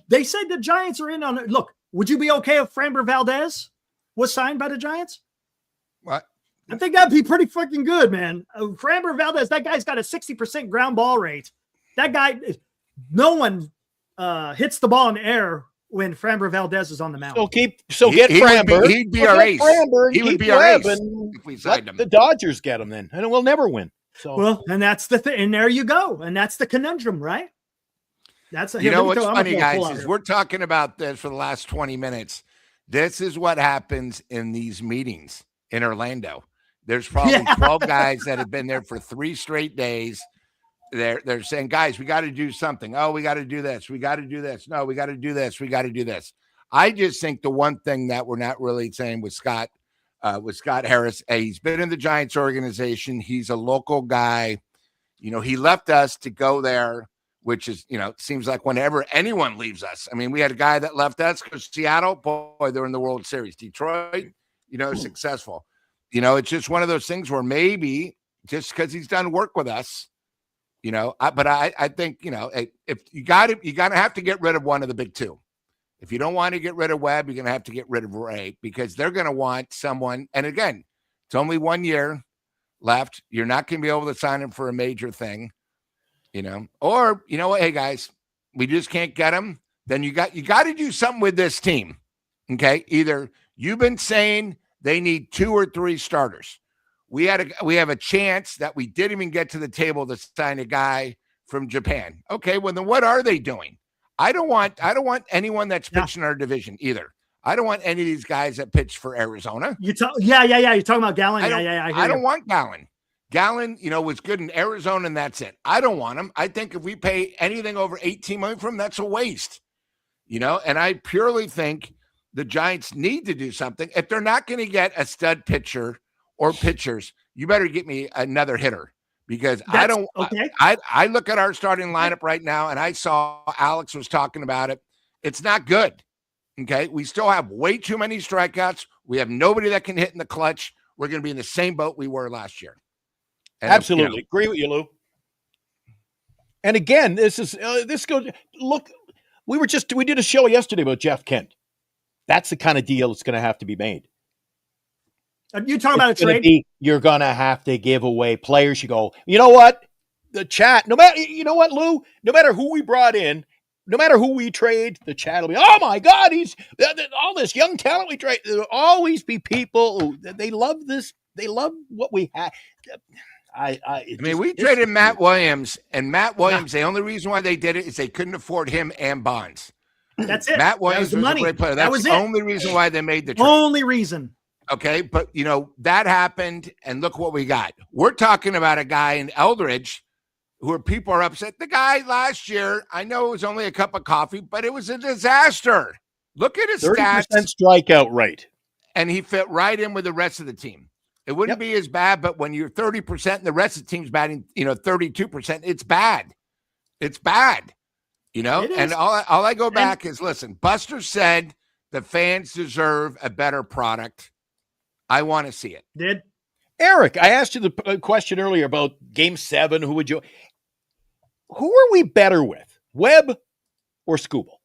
They said the Giants are in on it. Look, would you be okay if Framber Valdez was signed by the Giants? What? I think that'd be pretty fucking good, man. Framber Valdez, that guy's got a 60% ground ball rate. That guy, no one hits the ball in the air when Framber Valdez is on the mound. Get Framber. He'd be our ace. He would be our ace if we signed him. The Dodgers get him then, and we'll never win. So well, and that's the thing. And there you go. And that's the conundrum, right? What's funny, guys, is we're talking about this for the last 20 minutes. This is what happens in these meetings in Orlando. There's probably 12 guys that have been there for 3 straight days. They're saying, guys, we got to do something. Oh, we got to do this. We got to do this. No, we got to do this. We got to do this. I just think the one thing that we're not really saying with Scott Harris, he's been in the Giants organization. He's a local guy. He left us to go there, which is, seems like whenever anyone leaves us. I mean, we had a guy that left us because Seattle, boy, they're in the World Series. Detroit, successful. It's just one of those things where maybe just because he's done work with us, but I think, if you got to have to get rid of one of the big two. If you don't want to get rid of Webb, you're going to have to get rid of Ray because they're going to want someone. And again, it's only 1 year left. You're not going to be able to sign him for a major thing, or, what? Hey guys, we just can't get him. Then you got to do something with this team. Okay. Either you've been saying they need 2 or 3 starters. We have a chance that we didn't even get to the table to sign a guy from Japan. Okay, well then what are they doing? I don't want anyone that's pitching our division either. I don't want any of these guys that pitch for Arizona. You're talking about Gallen. I don't want Gallen. Gallen, was good in Arizona, and that's it. I don't want him. I think if we pay anything over $18 million for him, that's a waste. And I purely think the Giants need to do something. If they're not going to get a stud pitcher or pitchers, you better get me another hitter because I look at our starting lineup right now, and I saw Alex was talking about it. It's not good. Okay. We still have way too many strikeouts. We have nobody that can hit in the clutch. We're going to be in the same boat we were last year. And absolutely. Agree with you, Lou. And again, this goes, look, we did a show yesterday about Jeff Kent. That's the kind of deal that's going to have to be made. You talking about a trade? You're going to have to give away players. You go, you know what? The chat, Lou? No matter who we brought in, no matter who we trade, the chat will be, oh my God, he's all this young talent we trade. There'll always be people who they love this. They love what we have. We traded Matt Williams, and Matt Williams, the only reason why they did it is they couldn't afford him and Bonds. That's it. Matt Williams was a great player. That's the only reason why they made the trade. Only reason. Okay, but, that happened, and look what we got. We're talking about a guy in Eldridge who people are upset. The guy last year, I know it was only a cup of coffee, but it was a disaster. Look at his 30% stats. Strikeout rate. And he fit right in with the rest of the team. It wouldn't be as bad, but when you're 30% and the rest of the team's batting, 32%, it's bad. It's bad, And all I go back is, listen, Buster said the fans deserve a better product. I want to see it. Eric, I asked you the question earlier about Game 7. Who are we better with, Webb or Skubal?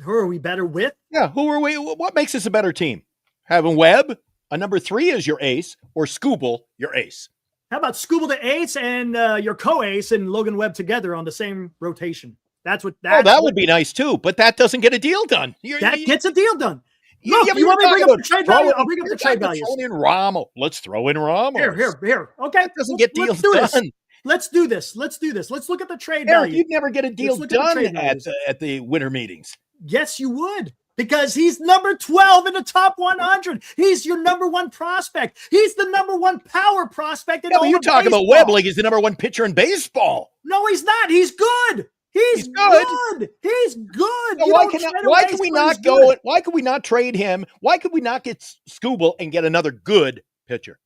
Who are we better with? Yeah, who are we? What makes us a better team? Having Webb, a number 3 as your ace, or Skubal, your ace? How about Skubal the ace and your co-ace and Logan Webb together on the same rotation? That would be nice too, but that doesn't get a deal done. That gets a deal done. Look, you want me to bring up the trade value? I'll bring up the trade value. Let's throw in Ramos. Here. Okay. That doesn't get deals done. Let's do this. Let's look at the trade Eric, value. You'd never get a deal done at the winter meetings. Yes, you would. Because he's number 12 in the top 100. He's your number 1 prospect. He's the number 1 power prospect in all of you talk about Webb like he's the number 1 pitcher in baseball. No, he's not. He's good. He's good. He's good. So why can we not trade him? Why could we not get Skubal and get another good pitcher?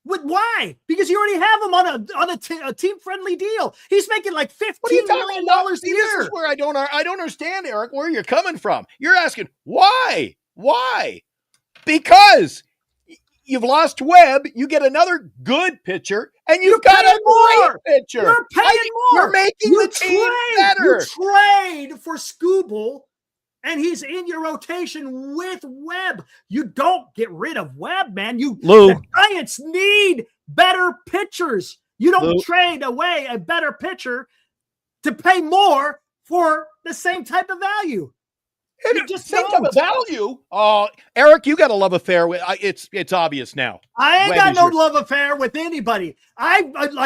Why? Because you already have him on a team-friendly deal. He's making like $15 million a year. This is where I don't understand, Eric, where you're coming from. You're asking why? Why? Because you've lost Webb. You get another good pitcher, and you've got a great pitcher. You're paying more. You're making the team better. You trade for Skubal, and he's in your rotation with Webb. You don't get rid of Webb, man. The Giants need better pitchers. You don't trade away a better pitcher to pay more for the same type of value. Same type of value. Oh, Eric, you got a love affair with it's obvious now. I ain't got no love affair with anybody. I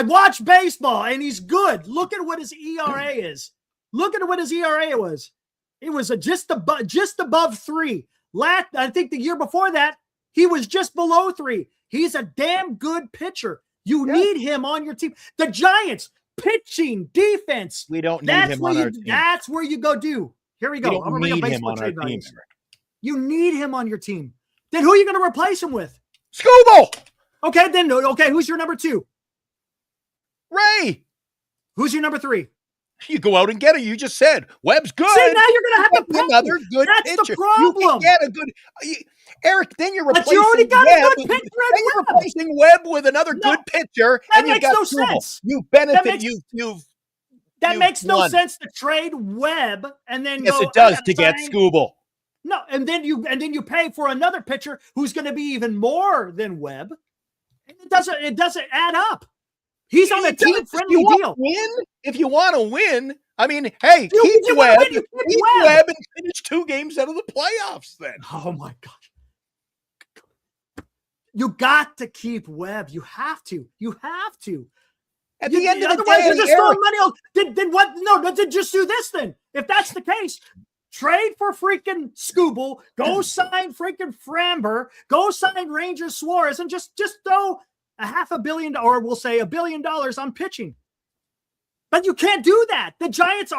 watch baseball, and he's good. Look at what his ERA is. Look at what his ERA was. It was just above 3. I think the year before that, he was just below 3. He's a damn good pitcher. You need him on your team. The Giants, pitching, defense. We don't need him on our team. That's where you go do. Here we go. I'm going to bring a baseball trade value. You need him on your team. Then who are you going to replace him with? Skubal. Okay, who's your number 2? Ray. Who's your number 3? You go out and get it. You just said Webb's good. See, now you're going to have to pay another good pitcher. That's the problem. You can get a good Eric. Then you're replacing. But you already got Webb. a good pitcher. Then you're replacing Webb with another good pitcher, and you got no sense. You benefit. That makes no sense to trade Webb and then it does to get Skubal. No, and then you pay for another pitcher who's going to be even more than Webb. It doesn't add up. He's on a team-friendly deal. If you want to win, I mean, hey, keep Webb and finish 2 games out of the playoffs then. Oh, my gosh. You got to keep Webb. You have to. At the end of the otherwise, day, you're just throwing money on. Then what? No, then just do this then. If that's the case, trade for freaking Skubal, go sign freaking Framber, go sign Ranger Suarez, and just throw $500 million, or we'll say $1 billion on pitching. But you can't do that. The Giants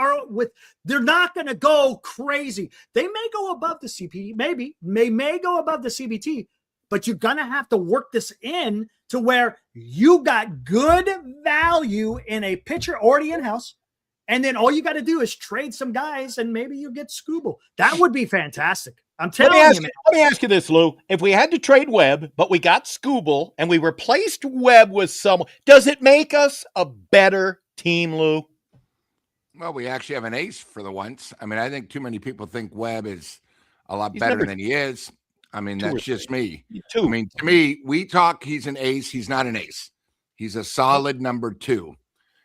they're not going to go crazy. They may go above the CPT, may go above the CBT, but you're going to have to work this in to where you got good value in a pitcher already in-house, and then all you got to do is trade some guys, and maybe you get Skubal. That would be fantastic. I'm telling you, man. Let me ask you this, Lou. If we had to trade Webb, but we got Skubal, and we replaced Webb with someone, does it make us a better team, Lou? Well, we actually have an ace for the once. I mean, I think too many people think Webb is a lot better than he is. I mean, that's just me. I mean, to me, we talk he's an ace. He's not an ace. He's a solid number 2.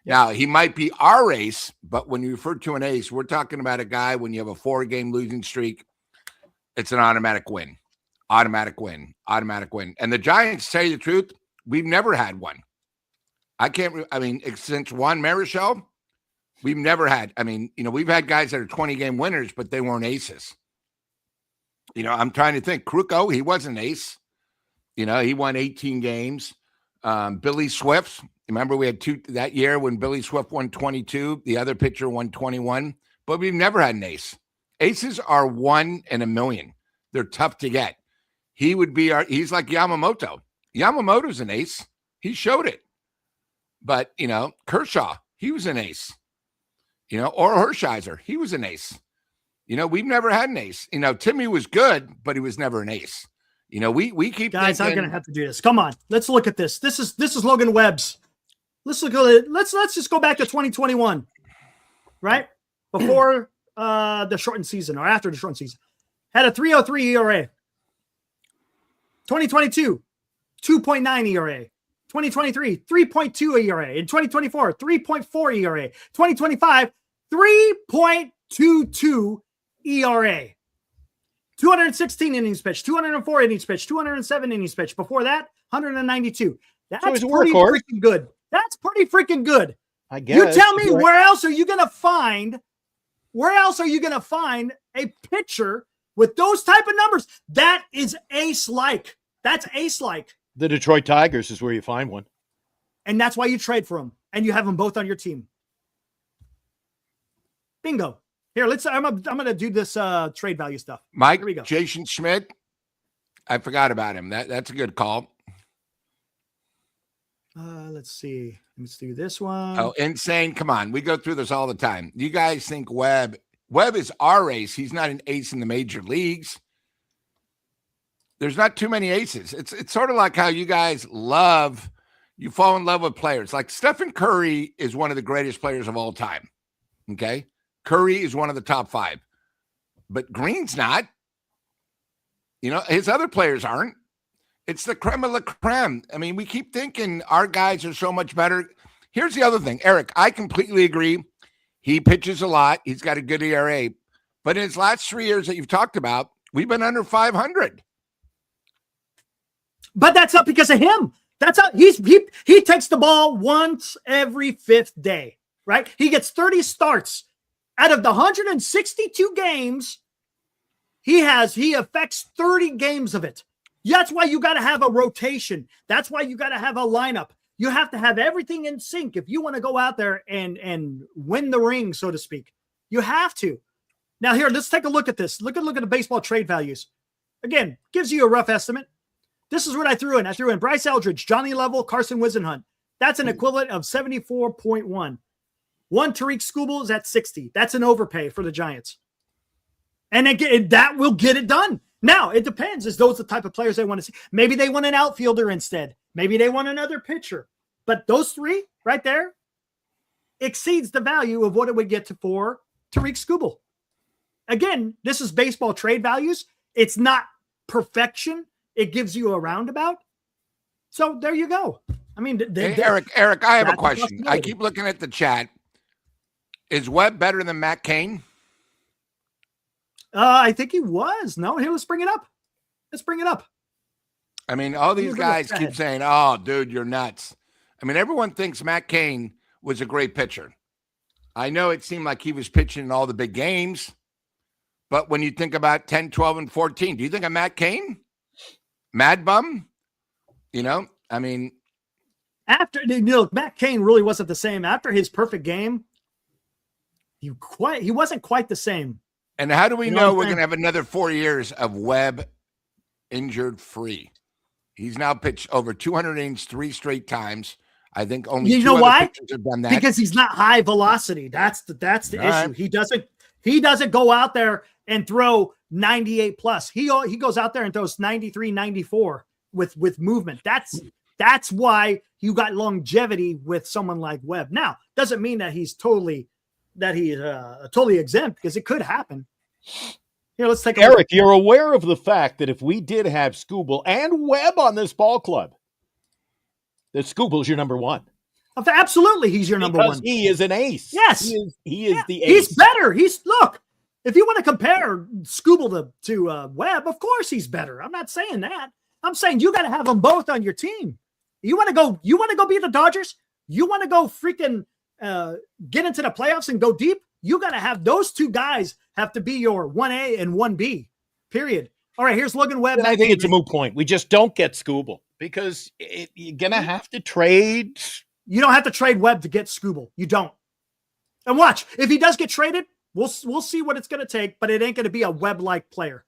Yeah. Now, he might be our ace, but when you refer to an ace, we're talking about a guy when you have a 4-game losing streak, it's an automatic win. Automatic win. And the Giants, to tell you the truth, we've never had one. Since Juan Marichal, we've never had. I mean, we've had guys that are 20-game winners, but they weren't aces. I'm trying to think. Kruko, he was an ace. He won 18 games. Billy Swift, remember we had 2 that year when Billy Swift won 22. The other pitcher won 21. But we've never had an ace. Aces are 1 in a million. They're tough to get. He's like Yamamoto. Yamamoto's an ace. He showed it. But, Kershaw, he was an ace. Or Hershiser, he was an ace. We've never had an ace. Timmy was good, but he was never an ace. We keep guys. I'm going to have to do this. Come on, let's look at this. This is Logan Webb's. Let's look at it. Let's just go back to 2021, right before the shortened season or after the shortened season. Had a 3.03 ERA. 2022, 2.9 ERA. 2023, 3.2 ERA. In 2024, 3.4 ERA. 2025, 3.22 ERA. 216 innings pitched, 204 innings pitched, 207 innings pitched. Before that, 192. That's pretty freaking good. That's pretty freaking good. I guess. You tell me, where else are you going to find a pitcher with those type of numbers? That is ace-like. That's ace-like. The Detroit Tigers is where you find one. And that's why you trade for them. And you have them both on your team. Bingo. Here, I'm gonna do this trade value stuff. Mike, here we go. Jason Schmidt. I forgot about him. That's a good call. Let's see. Let's do this one. Oh, insane. Come on. We go through this all the time. You guys think Webb is our ace. He's not an ace in the major leagues. There's not too many aces. It's sort of like how you guys you fall in love with players. Like Stephen Curry is one of the greatest players of all time. Okay. Curry is one of the top 5, but Green's not. His other players aren't. It's the creme of la creme. I mean, we keep thinking our guys are so much better. Here's the other thing, Eric, I completely agree. He pitches a lot. He's got a good ERA, but in his last 3 years that you've talked about, we've been under 500. But that's not because of him. That's how he takes the ball once every 5th day, right? He gets 30 starts out of the 162 games. He affects 30 games of it. That's why you got to have a rotation. That's why you got to have a lineup. You have to have everything in sync if you want to go out there and win the ring, so to speak. You have to. Now here, let's take a look at this. Look at the baseball trade values. Again, gives you a rough estimate. This is what I threw in. I threw in Bryce Eldridge, Johnny Level, Carson Wisenhunt. That's an equivalent of 74.1. One Tariq Skubal is at 60. That's an overpay for the Giants. And again, that will get it done. Now, it depends. Is those the type of players they want to see? Maybe they want an outfielder instead. Maybe they want another pitcher. But those 3 right there exceeds the value of what it would get for Tariq Skubal. Again, this is baseball trade values. It's not perfection. It gives you a roundabout. So there you go. I mean, Eric, I have a question. I keep looking at the chat. Is Webb better than Matt Cain? I think he was. No, here, let's bring it up. I mean, all these guys keep saying, "Oh, dude, you're nuts." I mean, everyone thinks Matt Cain was a great pitcher. I know it seemed like he was pitching in all the big games, but when you think about 10, 12, and 14, do you think of Matt Cain? Mad bum? I mean. Matt Cain really wasn't the same. After his perfect game, he wasn't quite the same. And how do we know we're going to have another 4 years of Webb injured free? He's now pitched over 200 innings 3 straight times. I think only two other pitchers have done that. Because he's not high velocity. That's the issue. Right. He doesn't go out there and throw 98 plus. He goes out there and throws 93, 94 with movement. That's why you got longevity with someone like Webb. Now, doesn't mean that he's totally exempt, because it could happen. Here, let's take a Eric, look. You're aware of the fact that if we did have Skubal and Webb on this ball club, that Skubal's your number 1. Absolutely, he's your number 1. He is an ace. Yes, he is the ace. He's better. Look. If you want to compare Skubal to Webb, of course he's better. I'm not saying that. I'm saying you got to have them both on your team. You want to go be the Dodgers? You want to go freaking get into the playoffs and go deep? You got to have those 2 guys have to be your 1A and 1B, period. All right, here's Logan Webb. And I think it's a moot point. We just don't get Skubal because you're going to have to trade. You don't have to trade Webb to get Skubal. You don't. And watch, if he does get traded, we'll see what it's going to take, but it ain't going to be a Webb-like player.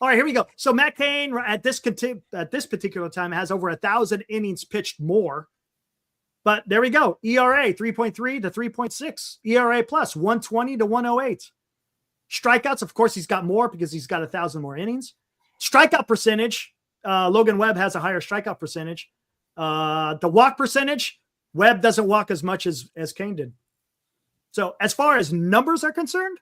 All right, here we go. So Matt Cain at this particular time has over 1,000 innings pitched more. But there we go. ERA 3.3 to 3.6. ERA plus 120 to 108. Strikeouts, of course, he's got more because he's got 1,000 more innings. Strikeout percentage, Logan Webb has a higher strikeout percentage. The walk percentage, Webb doesn't walk as much as Cain did. So as far as numbers are concerned,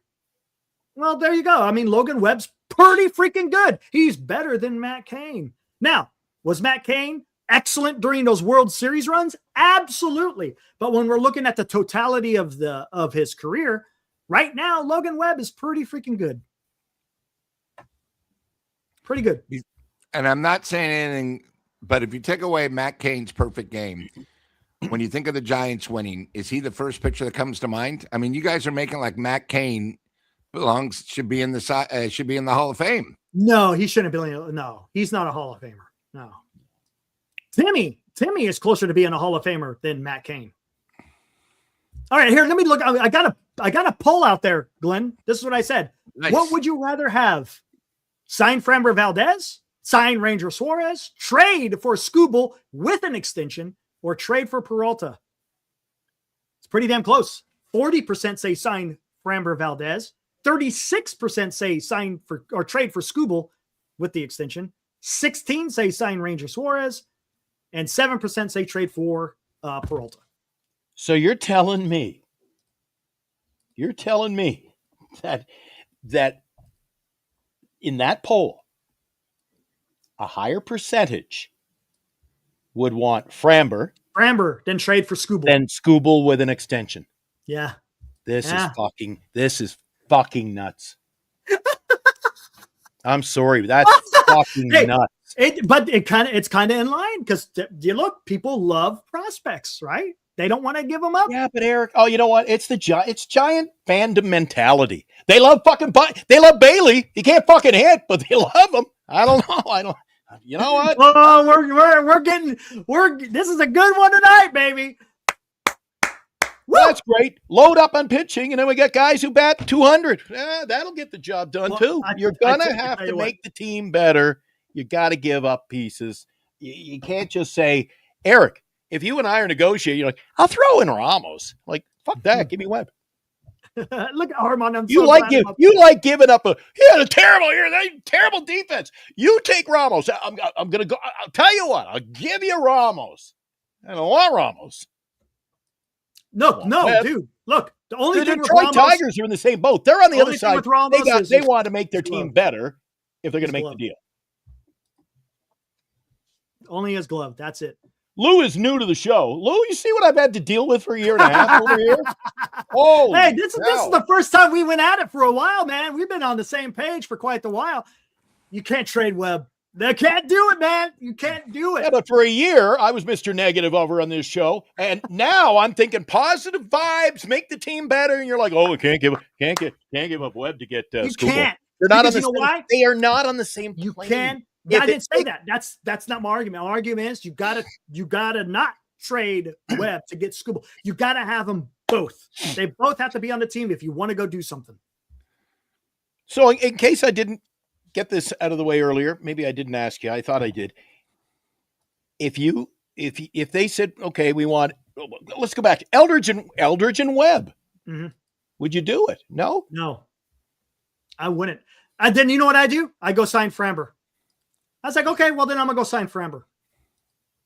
well, there you go. I mean, Logan Webb's pretty freaking good. He's better than Matt Cain. Now, was Matt Cain excellent during those World Series runs? Absolutely. But when we're looking at the totality of his career, right now, Logan Webb is pretty freaking good. Pretty good. And I'm not saying anything, but if you take away Matt Cain's perfect game, when you think of the Giants winning, is he the first pitcher that comes to mind? I mean, you guys are making like Matt Cain should be in the Hall of Fame. No, he shouldn't be. No, he's not a Hall of Famer. No. Timmy is closer to being a Hall of Famer than Matt Cain. All right, here, let me look. I got a poll out there, Glenn. This is what I said. Nice. What would you rather have? Sign Framber Valdez, sign Ranger Suarez, trade for Skubal with an extension, or trade for Peralta? It's pretty damn close. 40% say sign Framber Valdez. 36% say sign for or trade for Skubal with the extension. 16 say sign Ranger Suarez, and 7% say trade for Peralta. So you're telling me that in that poll, a higher percentage would want Framber then trade for Skubal. Then Skubal with an extension. Yeah. This is fucking nuts. I'm sorry, that's fucking nuts. It's kind of in line because you look, people love prospects, right? They don't want to give them up. Yeah, but Eric, you know what? It's Giant fandom mentality. They love Bailey. He can't fucking hit, but they love him. I don't know. You know what? Oh, this is a good one tonight, baby. Well, that's great. Load up on pitching, and then we got guys who bat 200. That'll get the job done too. You're gonna have to make the team better. You got to give up pieces. You can't just say, Eric, if you and I are negotiating, you're like, I'll throw in Ramos. Like, fuck that. Give me Webb. Look at Armand. You like giving up a terrible defense. You take Ramos. I'm gonna go. I'll tell you what. I'll give you Ramos. I don't want Ramos. No, dude. Look, the only thing Detroit Tigers are in the same boat. They're on the other side. They want to make their team better if they're going to make the deal. Only his glove. That's it. Lou is new to the show. Lou, you see what I've had to deal with for a year and a half over here? Oh, hey, this is the first time we went at it for a while, man. We've been on the same page for quite a while. You can't trade Webb. They can't do it, man. You can't do it. Yeah, but for a year, I was Mr. Negative over on this show, and now I'm thinking positive vibes, make the team better. And you're like, oh, can't give up Webb to get. You can't. They're not on the same. Why? They are not on the same. You can. I didn't say that. That's not my argument. My argument is you gotta not trade Webb to get Skubal. You gotta have them both. They both have to be on the team if you want to go do something. So, in case I didn't get this out of the way earlier, maybe I didn't ask you. I thought I did. If they said, okay, we want, let's go back to Eldridge and Webb. Mm-hmm. Would you do it? No, I wouldn't. And then you know what I do? I go sign Framber. I was like, okay, well then I'm gonna go sign Framber.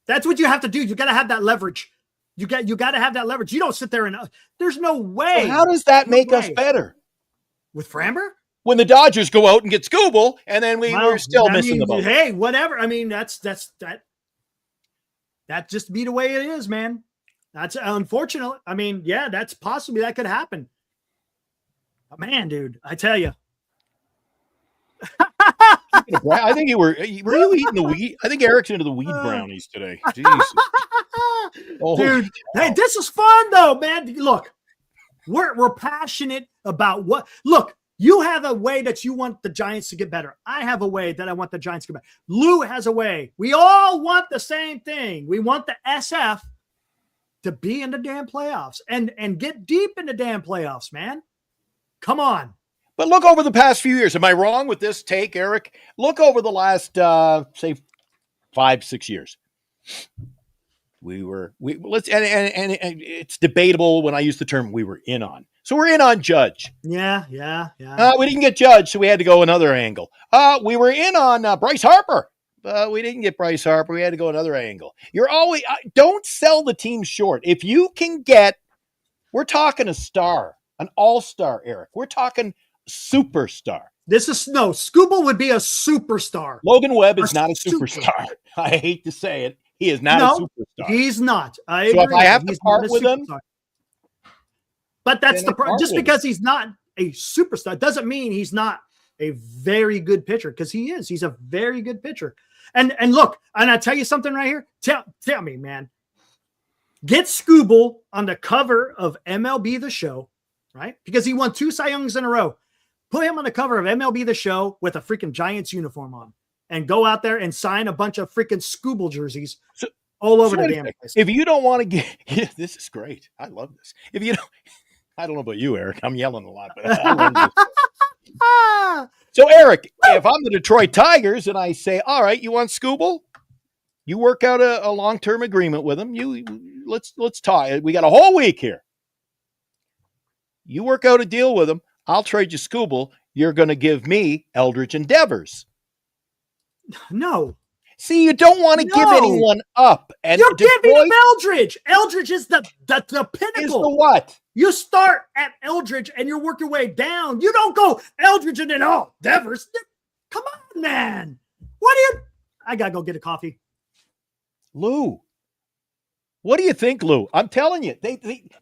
That's what you have to do. You got to have that leverage. You got to have that leverage. You don't sit there and there's no way. So how does that make us better with Framber? When the Dodgers go out and get Skubal, and then we're still missing the boat. Hey, whatever. I mean, that just be the way it is, man. That's unfortunate. I mean, yeah, that's possibly that could happen. But man, dude, I tell you. I think were you eating the weed? I think Eric's into the weed brownies today. Jesus. Dude, hey, this is fun though, man. Look, we're passionate about what. Look. You have a way that you want the Giants to get better. I have a way that I want the Giants to get better. Lou has a way. We all want the same thing. We want the SF to be in the damn playoffs and get deep in the damn playoffs, man. Come on. But look over the past few years. Am I wrong with this take, Eric? Look over the last, say, 5-6 years. And it's debatable when I use the term we were in on. So we're in on Judge. Yeah. We didn't get Judge, so we had to go another angle. We were in on Bryce Harper. We didn't get Bryce Harper. We had to go another angle. You're always don't sell the team short. If you can get, we're talking a star, an all-star, Eric. We're talking superstar. Skubal would be a superstar. Logan Webb is not a superstar. I hate to say it. He is not a superstar. He's not. So if I have to part with him. But that's the problem. Just because he's not a superstar doesn't mean he's not a very good pitcher, because he is. He's a very good pitcher. And look, and I tell you something right here. Tell me, man. Get Skubal on the cover of MLB The Show, right? Because he won 2 Cy Youngs in a row. Put him on the cover of MLB The Show with a freaking Giants uniform on, and go out there and sign a bunch of freaking Skubal jerseys all over the damn place. If you don't want to get, this is great. I love this. If you don't. I don't know about you, Eric. I'm yelling a lot, but I love this. So, Eric, if I'm the Detroit Tigers and I say, all right, you want Skubal? You work out a long-term agreement with him. Let's talk. We got a whole week here. You work out a deal with him. I'll trade you Skubal. You're going to give me Eldridge and Devers. No. See, you don't want to give anyone up. And you're giving him Eldridge. Eldridge is the pinnacle. Is the what? You start at Eldridge and you work your way down. You don't go Eldridge and then, Devers. Come on, man. I got to go get a coffee. Lou, what do you think, Lou? I'm telling you, they think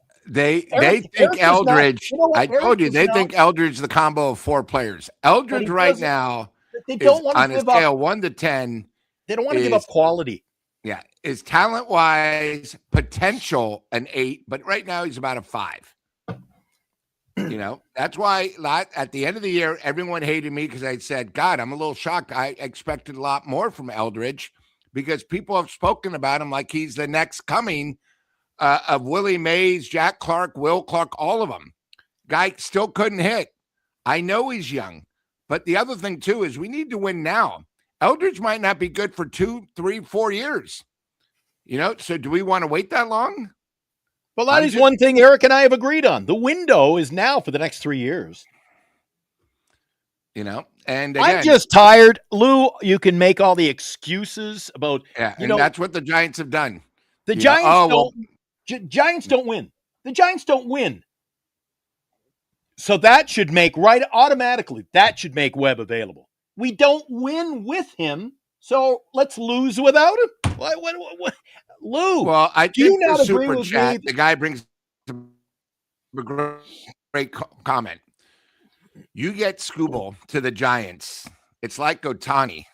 Eldridge. I told you, they think Eldridge is the combo of 4 players. Eldridge right now they don't want to on a scale 1 to 10. They don't want to give up quality. Yeah, is talent-wise potential an 8, but right now he's about a 5. That's why at the end of the year, everyone hated me because I said, God, I'm a little shocked. I expected a lot more from Eldridge because people have spoken about him like he's the next coming of Willie Mays, Jack Clark, Will Clark, all of them. Guy still couldn't hit. I know he's young, but the other thing, too, is we need to win now. Eldridge might not be good for 2, 3, 4 years. So do we want to wait that long? Well, that is one thing Eric and I have agreed on. The window is now for the next 3 years. And again, I'm just tired. Lou, you can make all the excuses about, that's what the Giants have done. The Giants Giants don't win. The Giants don't win. So that should make automatically, that should make Webb available. We don't win with him, so let's lose without him. What? Lou, well, I think the super chat, the guy brings a great comment. You get Scooble to the Giants, it's like Ohtani.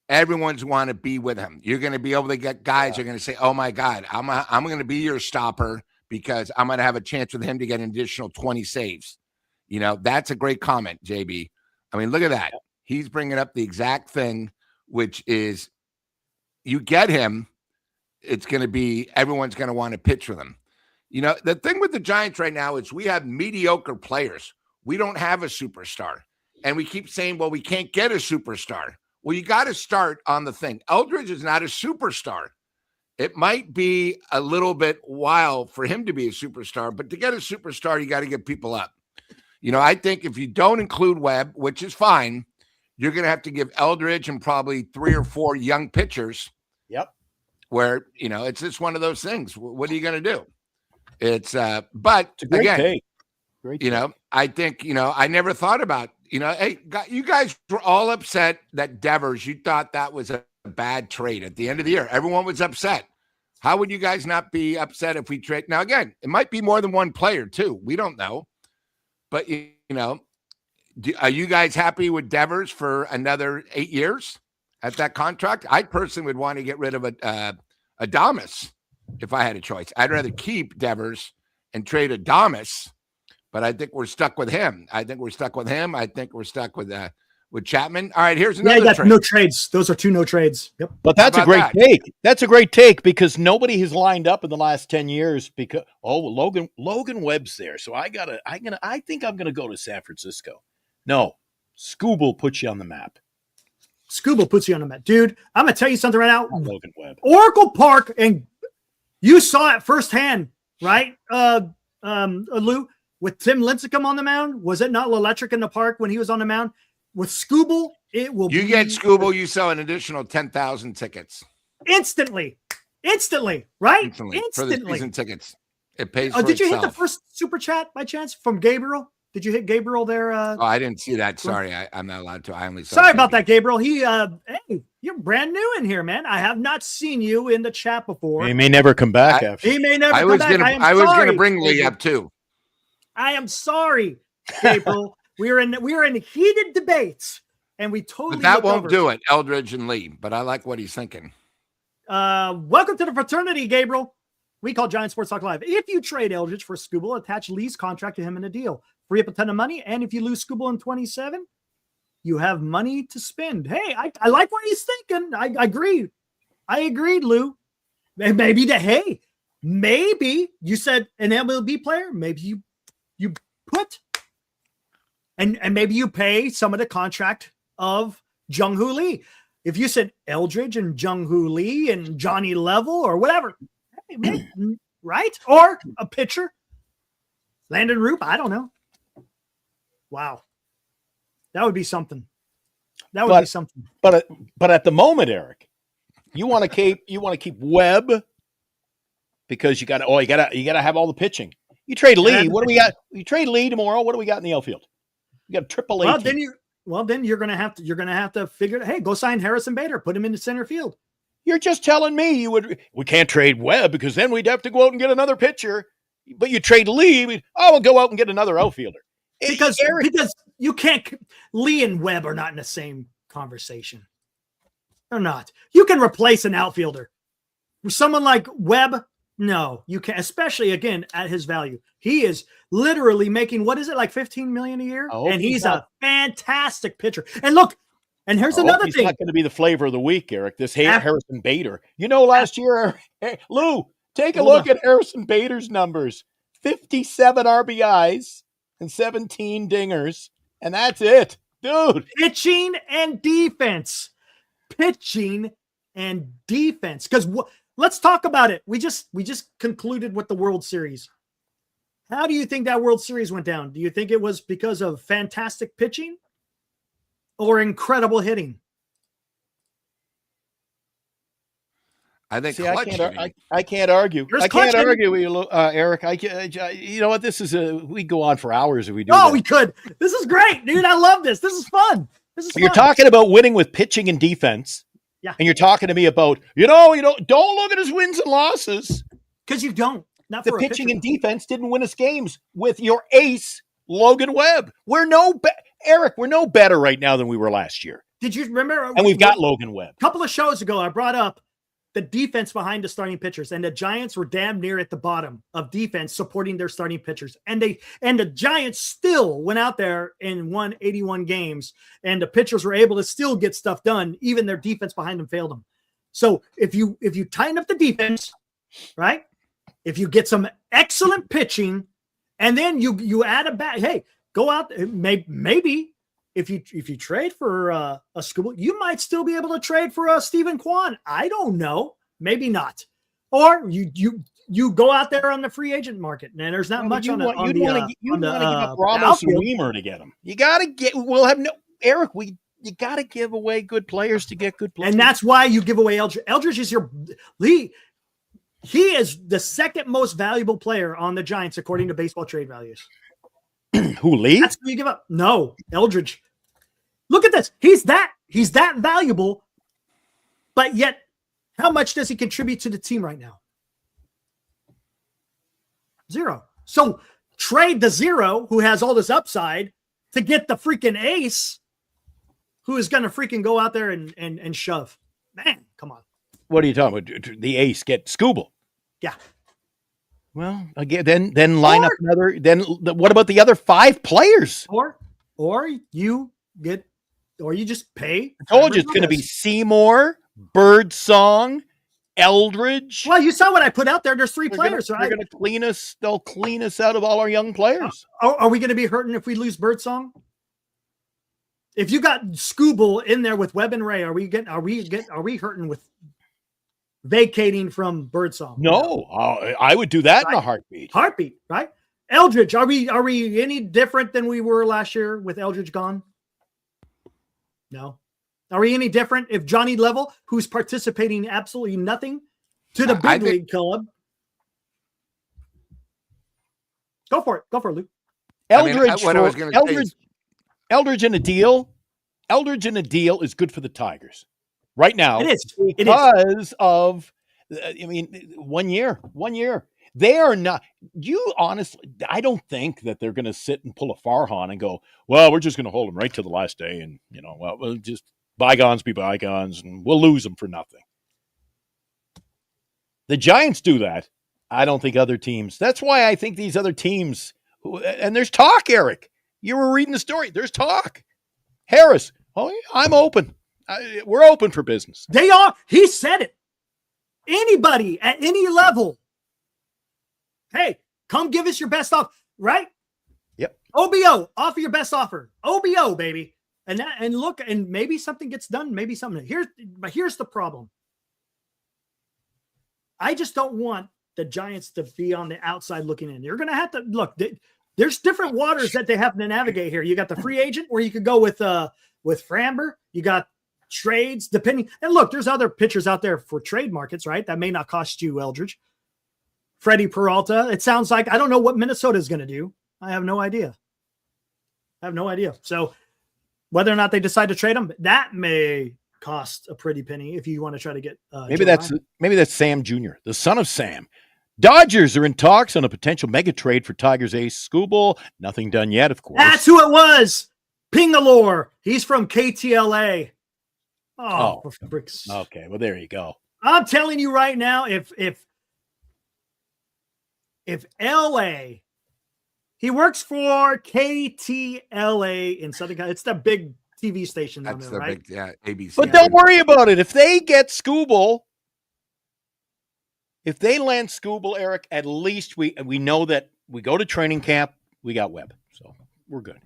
Everyone's want to be with him. You're going to be able to get guys who are going to say, oh, my God, I'm going to be your stopper because I'm going to have a chance with him to get an additional 20 saves. That's a great comment, JB. I mean, look at that. He's bringing up the exact thing, which is you get him, it's going to be everyone's going to want to pitch with him. The thing with the Giants right now is we have mediocre players. We don't have a superstar. And we keep saying, well, we can't get a superstar. Well, you got to start on the thing. Eldridge is not a superstar. It might be a little bit wild for him to be a superstar, but to get a superstar, you got to get people up. I think if you don't include Webb, which is fine, you're going to have to give Eldridge and probably 3 or 4 young pitchers. Yep. Where, it's just one of those things. What are you going to do? But it's a great again, take. Great take. I think, I never thought about, hey, you guys were all upset that Devers, you thought that was a bad trade at the end of the year. Everyone was upset. How would you guys not be upset if we trade? Now, again, it might be more than one player too. We don't know. But, are you guys happy with Devers for another 8 years at that contract? I personally would want to get rid of Adames if I had a choice. I'd rather keep Devers and trade Adames, but I think we're stuck with him. I think we're stuck with Chapman. All right, here's another trade. No trades. Those are 2 no trades. Yep. But that's a great take. That's a great take because nobody has lined up in the last 10 years because Logan Webb's there. So I think I'm gonna go to San Francisco. No, Scooble puts you on the map. Scooble puts you on the map. Dude, I'm gonna tell you something right now. Logan Webb. Oracle Park, and you saw it firsthand, right? Lou, with Tim Lincecum on the mound, was it not electric in the park when he was on the mound? With Scooble, it will You get Scooble, you sell an additional 10,000 tickets. Instantly, right? Instantly. For the season tickets. It pays for did you itself. hit the first super chat by chance from Gabriel? Did you hit Gabriel there? I didn't see that. Sorry, I'm not allowed to. I only saw Sorry about that, Gabriel. Hey, you're brand new in here, man. I have not seen you in the chat before. He may never come back after. He may never come back. I was going to bring Lee up too. I am sorry, Gabriel. we are in heated debates, and we totally. But that won't do it, Eldridge and Lee. But I like what he's thinking. Welcome to the fraternity, Gabriel. We call Giant Sports Talk Live. If you trade Eldridge for Scooble, attach Lee's contract to him in a deal. Free up a ton of money, and if you lose Scooble in 27, you have money to spend. Hey, I like what he's thinking. I agree. I agreed, Lou. Maybe you said an MLB player. Maybe you put and maybe you pay some of the contract of Jung-Hoo Lee. If you said Eldridge and Jung-Hoo Lee and Johnny Level or whatever, right? Or a pitcher, Landon Roop. I don't know. Wow. That would be something. That would be something. But at the moment, Eric, you want to keep Webb because you got to have all the pitching. You trade Lee. What do we got? You trade Lee tomorrow. What do we got in the outfield? We got a triple A. Then you're gonna have to figure. Hey, go sign Harrison Bader. Put him into center field. You're just telling me we can't trade Webb because then we'd have to go out and get another pitcher. But you trade Lee, we'll go out and get another outfielder. Because you can't. Lee and Webb are not in the same conversation. They're not. You can replace an outfielder. Someone like Webb, no, you can't. Especially again at his value, he is literally making what is it like $15 million a year, and he's a fantastic pitcher. And look. And here's another thing. He's not going to be the flavor of the week, Eric. This Harrison Bader. Last year, Lou, take a look at Harrison Bader's numbers. 57 RBIs and 17 dingers. And that's it. Dude. Pitching and defense. Because let's talk about it. We just concluded with the World Series. How do you think that World Series went down? Do you think it was because of fantastic pitching? Or incredible hitting? I think I can't argue. I can't argue with you, Eric. You know what? We go on for hours if we do. Oh, we could. This is great, dude. I love this. This is fun. You're talking about winning with pitching and defense. Yeah. And you're talking to me about, don't look at his wins and losses. Because you don't. Not the for pitching and defense didn't win us games with your ace, Logan Webb. Eric, we're no better right now than we were last year. Did you remember? And we've got Logan Webb. A couple of shows ago, I brought up the defense behind the starting pitchers, and the Giants were damn near at the bottom of defense supporting their starting pitchers. And the Giants still went out there and won 81 games, and the pitchers were able to still get stuff done. Even their defense behind them failed them. So if you tighten up the defense, right? If you get some excellent pitching, and then you add a bat, hey, go out. Maybe if you trade for a Scuba, you might still be able to trade for a Stephen Kwan. I don't know. Maybe not. Or you go out there on the free agent market, and there's not much on the you want to give up Ramos and Weimer to get him. You got to get. We'll have no Eric. You got to give away good players to get good players, and that's why you give away Eldridge. Eldridge is your Lee. He is the second most valuable player on the Giants according to baseball trade values. Who, Lee? That's who you give up. No, Eldridge. Look at this. He's that valuable, but yet how much does he contribute to the team right now? 0. So trade the 0 who has all this upside to get the freaking ace who is going to freaking go out there and shove. Man, come on. What are you talking about? The ace get Scooble. Yeah. Well, again, then line up another. Then what about the other 5 players? Or you just pay. I told you it's going to be Seymour, Birdsong, Eldridge. Well, you saw what I put out there. There's 3 players, right? They're going to clean us. They'll clean us out of all our young players. Are we going to be hurting if we lose Birdsong? If you got Scooble in there with Webb and Ray, are we hurting with vacating from Birdsong? No, I would do that in a heartbeat. Heartbeat, right? Eldridge, are we any different than we were last year with Eldridge gone? No. Are we any different if Johnny Level, who's participating absolutely nothing to the big league club? Go for it, Luke. Eldridge in a deal. Eldridge in a deal is good for the Tigers right now. It is because of. 1 year. They are not. Honestly, I don't think that they're going to sit and pull a Farhan and go, well, we're just going to hold them right to the last day, and we'll just bygones be bygones, and we'll lose them for nothing. The Giants do that. I don't think other teams. That's why I think these other teams. And there's talk, Eric. You were reading the story. There's talk. Harris. Oh, I'm open. We're open for business. They are. He said it. Anybody at any level. Hey, come give us your best offer, right? Yep. OBO, offer your best offer. OBO, baby. And look, and maybe something gets done. Maybe something. Here's the problem. I just don't want the Giants to be on the outside looking in. You're going to have to look. There's different waters that they happen to navigate here. You got the free agent where you could go with Framber. You got trades depending. And look, there's other pitchers out there for trade markets, right? That may not cost you Eldridge. Freddie Peralta. It sounds like, I don't know what Minnesota is going to do. I have no idea. So whether or not they decide to trade him, that may cost a pretty penny if you want to try to get maybe that's Sam Jr., the son of Sam. Dodgers are in talks on a potential mega trade for Tigers ace Skubal. Nothing done yet, of course. That's who it was. Pingalore. He's from KTLA. Oh. For bricks. Okay, well there you go. I'm telling you right now, if LA, he works for KTLA in Southern California. It's the big TV station down there, right? ABC. But don't worry about it. If they get Skubal, if they land Skubal, Eric, at least we know that we go to training camp, we got Webb, so we're good.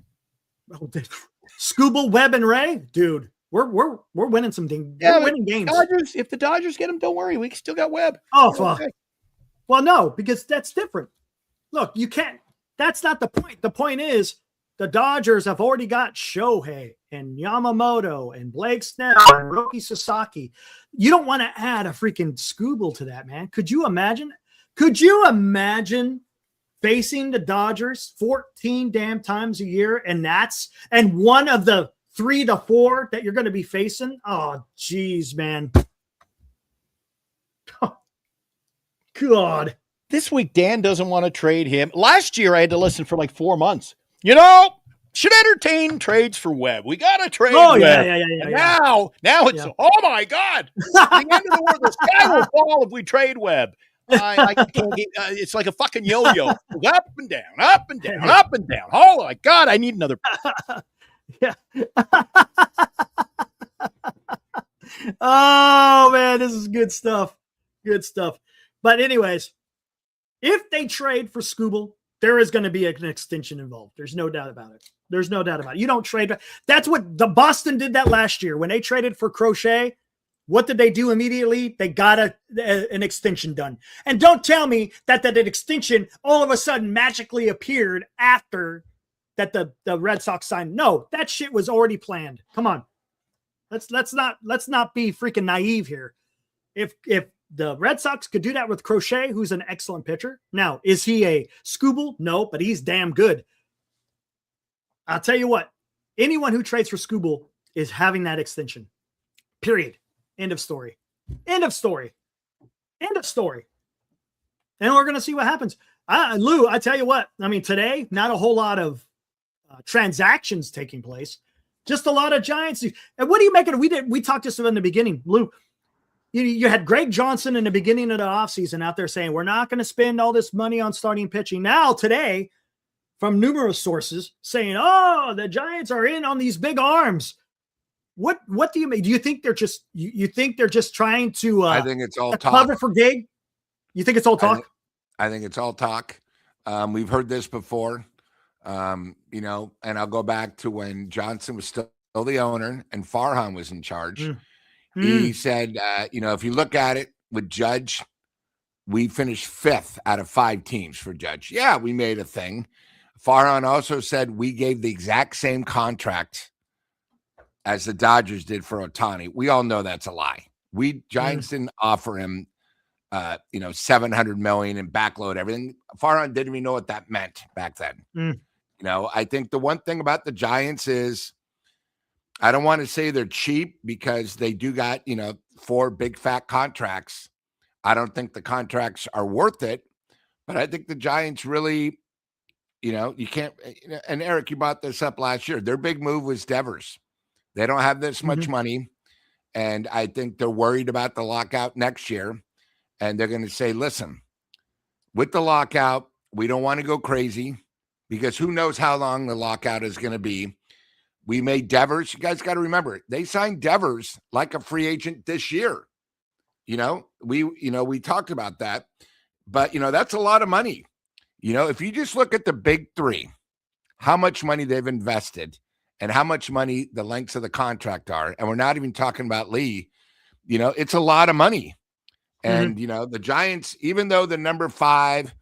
Skubal, Webb, and Ray, dude, we're winning some things. Yeah, we're winning games. If the Dodgers get him, don't worry, we still got Webb. Oh, fuck. Okay. Well, no, because that's different. Look, you can't. That's not the point. The point is the Dodgers have already got Shohei and Yamamoto and Blake Snell and Roki Sasaki. You don't want to add a freaking Skubal to that, man. Could you imagine? Could you imagine facing the Dodgers 14 damn times a year, and one of the 3 to 4 that you're going to be facing? Oh, geez, man. Oh, God. This week, Dan doesn't want to trade him. Last year, I had to listen for like 4 months. You know, should entertain trades for Webb. We got to trade Webb. Yeah. Now it's, oh, my God. The end of the world, the sky will fall if we trade Webb. I can't get, it's like a fucking yo-yo. Up and down, up and down, up and down. Oh, my God, I need another. Yeah. Oh, man, this is good stuff. Good stuff. But anyways, if they trade for Skubal, there is going to be an extension involved. There's no doubt about it. You don't trade. That's what the Boston did that last year when they traded for Crochet. What did they do immediately? They got an extension done. And don't tell me that extension all of a sudden magically appeared after that the Red Sox signed. No, that shit was already planned. Come on. Let's not be freaking naive here. If the Red Sox could do that with Crochet, who's an excellent pitcher. Now, is he a Skubal? No, but he's damn good. I'll tell you what, anyone who trades for Skubal is having that extension. Period. End of story. And we're going to see what happens. Lou, I tell you what, I mean, today, not a whole lot of transactions taking place. Just a lot of Giants. And what do you make of it? We talked this in the beginning, Lou. You had Greg Johnson in the beginning of the offseason out there saying, we're not going to spend all this money on starting pitching. Now, today, from numerous sources saying, oh, the Giants are in on these big arms. What do you mean? Do you think they're just you think they're just trying to I think it's all talk. Cover for Gig? You think it's all talk? I think it's all talk. We've heard this before. And I'll go back to when Johnson was still the owner and Farhan was in charge. He said, if you look at it with Judge, we finished 5th out of 5 teams for Judge. Yeah, we made a thing. Farhan also said we gave the exact same contract as the Dodgers did for Ohtani. We all know that's a lie. Giants didn't offer him, $700 million and backload everything. Farhan didn't even know what that meant back then. I think the one thing about the Giants is, I don't want to say they're cheap because they do got, 4 big fat contracts. I don't think the contracts are worth it, but I think the Giants really, you can't, and Eric, you brought this up last year. Their big move was Devers. They don't have this much money, and I think they're worried about the lockout next year, and they're going to say, listen, with the lockout, we don't want to go crazy because who knows how long the lockout is going to be. We made Devers. You guys got to remember, they signed Devers like a free agent this year. We talked about that, but that's a lot of money. If you just look at the big 3, how much money they've invested and how much money the lengths of the contract are, and we're not even talking about Lee, it's a lot of money. And, the Giants, even though the number 5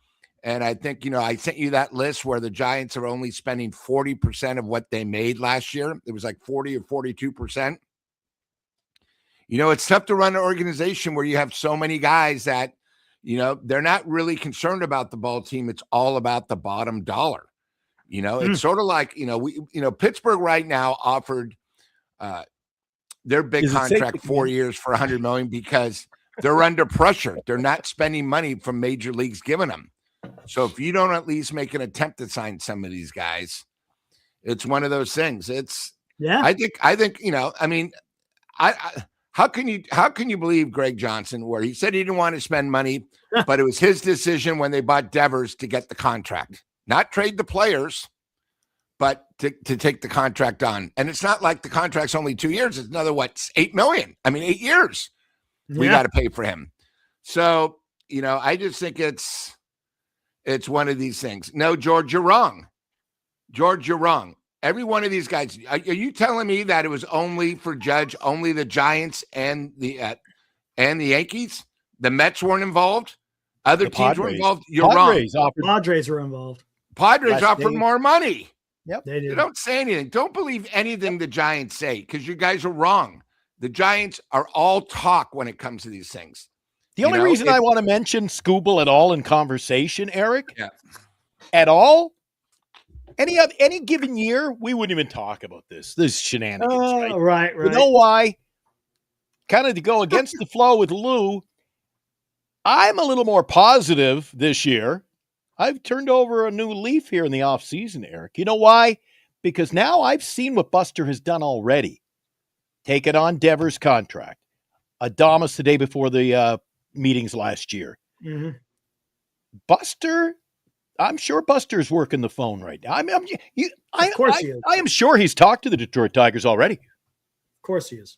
And I think, I sent you that list where the Giants are only spending 40% of what they made last year. It was like 40 or 42%. It's tough to run an organization where you have so many guys that, they're not really concerned about the ball team. It's all about the bottom dollar. It's sort of like, Pittsburgh right now offered their big contract 4 years for $100 million because they're under pressure. They're not spending money from major leagues giving them. So if you don't at least make an attempt to sign some of these guys, it's one of those things. I think, how can you believe Greg Johnson, where he said he didn't want to spend money, but it was his decision when they bought Devers to get the contract, not trade the players, but to take the contract on. And it's not like the contract's only 2 years. It's another, $8 million. 8 years we got to pay for him. So, I just think it's one of these things. No, George, you're wrong. Every one of these guys. Are you telling me that it was only for Judge, only the Giants and the Yankees? The Mets weren't involved. Other teams were involved. You're wrong. Padres were involved. Padres offered more money. Yep, they did. They don't say anything. Don't believe anything the Giants say because you guys are wrong. The Giants are all talk when it comes to these things. The only reason I want to mention Scooble at all in conversation, Eric, at all, any given year, we wouldn't even talk about this shenanigans, right? Right. You know why? Kind of to go against the flow with Lou, I'm a little more positive this year. I've turned over a new leaf here in the offseason, Eric. You know why? Because now I've seen what Buster has done already. Take it on Devers' contract. Adamas the day before the meetings last year. Mm-hmm. Buster, I'm sure Buster's working the phone right now. Of course he is. I am sure he's talked to the Detroit Tigers already. Of course he is.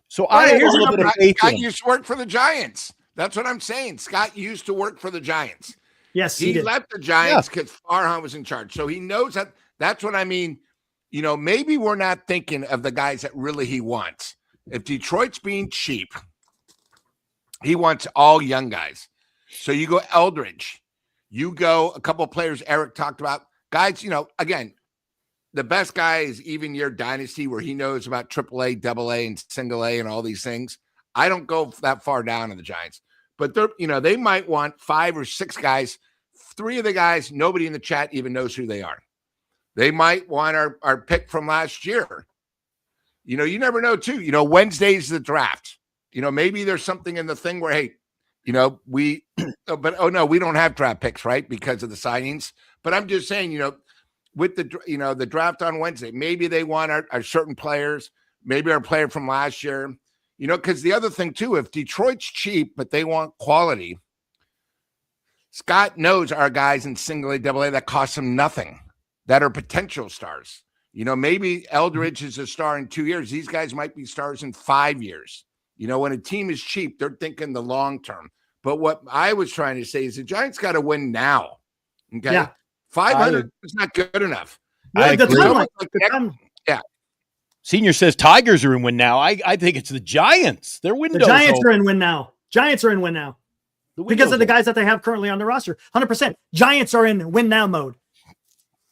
So I have a little bit of faith. Scott used to work for the Giants. That's what I'm saying. Scott used to work for the Giants. Yes, he left the Giants because Farhan was in charge. So he knows that. That's what I mean. Maybe we're not thinking of the guys that really he wants. If Detroit's being cheap, he wants all young guys. So you go Eldridge. You go a couple of players Eric talked about. Guys, again, the best guy is even year dynasty where he knows about AAA, AA, and single A and all these things. I don't go that far down in the Giants. But they might want 5 or 6 guys. 3 of the guys, nobody in the chat even knows who they are. They might want our pick from last year. You never know, too. Wednesday's the draft. Maybe there's something in the thing where, hey, we don't have draft picks, right? Because of the signings. But I'm just saying, with the draft on Wednesday, maybe they want our certain players, maybe our player from last year. Because the other thing, too, if Detroit's cheap, but they want quality, Scott knows our guys in single A, AA that cost him nothing, that are potential stars. Maybe Eldridge is a star in 2 years. These guys might be stars in 5 years. When a team is cheap, they're thinking the long term. But what I was trying to say is the Giants got to win now. Okay. Yeah. 500 is not good enough. Senior says Tigers are in win now. I think it's the Giants. Their window. The Giants are in win now. Giants are in win now. Because of the guys that they have currently on the roster. 100%. Giants are in win now mode.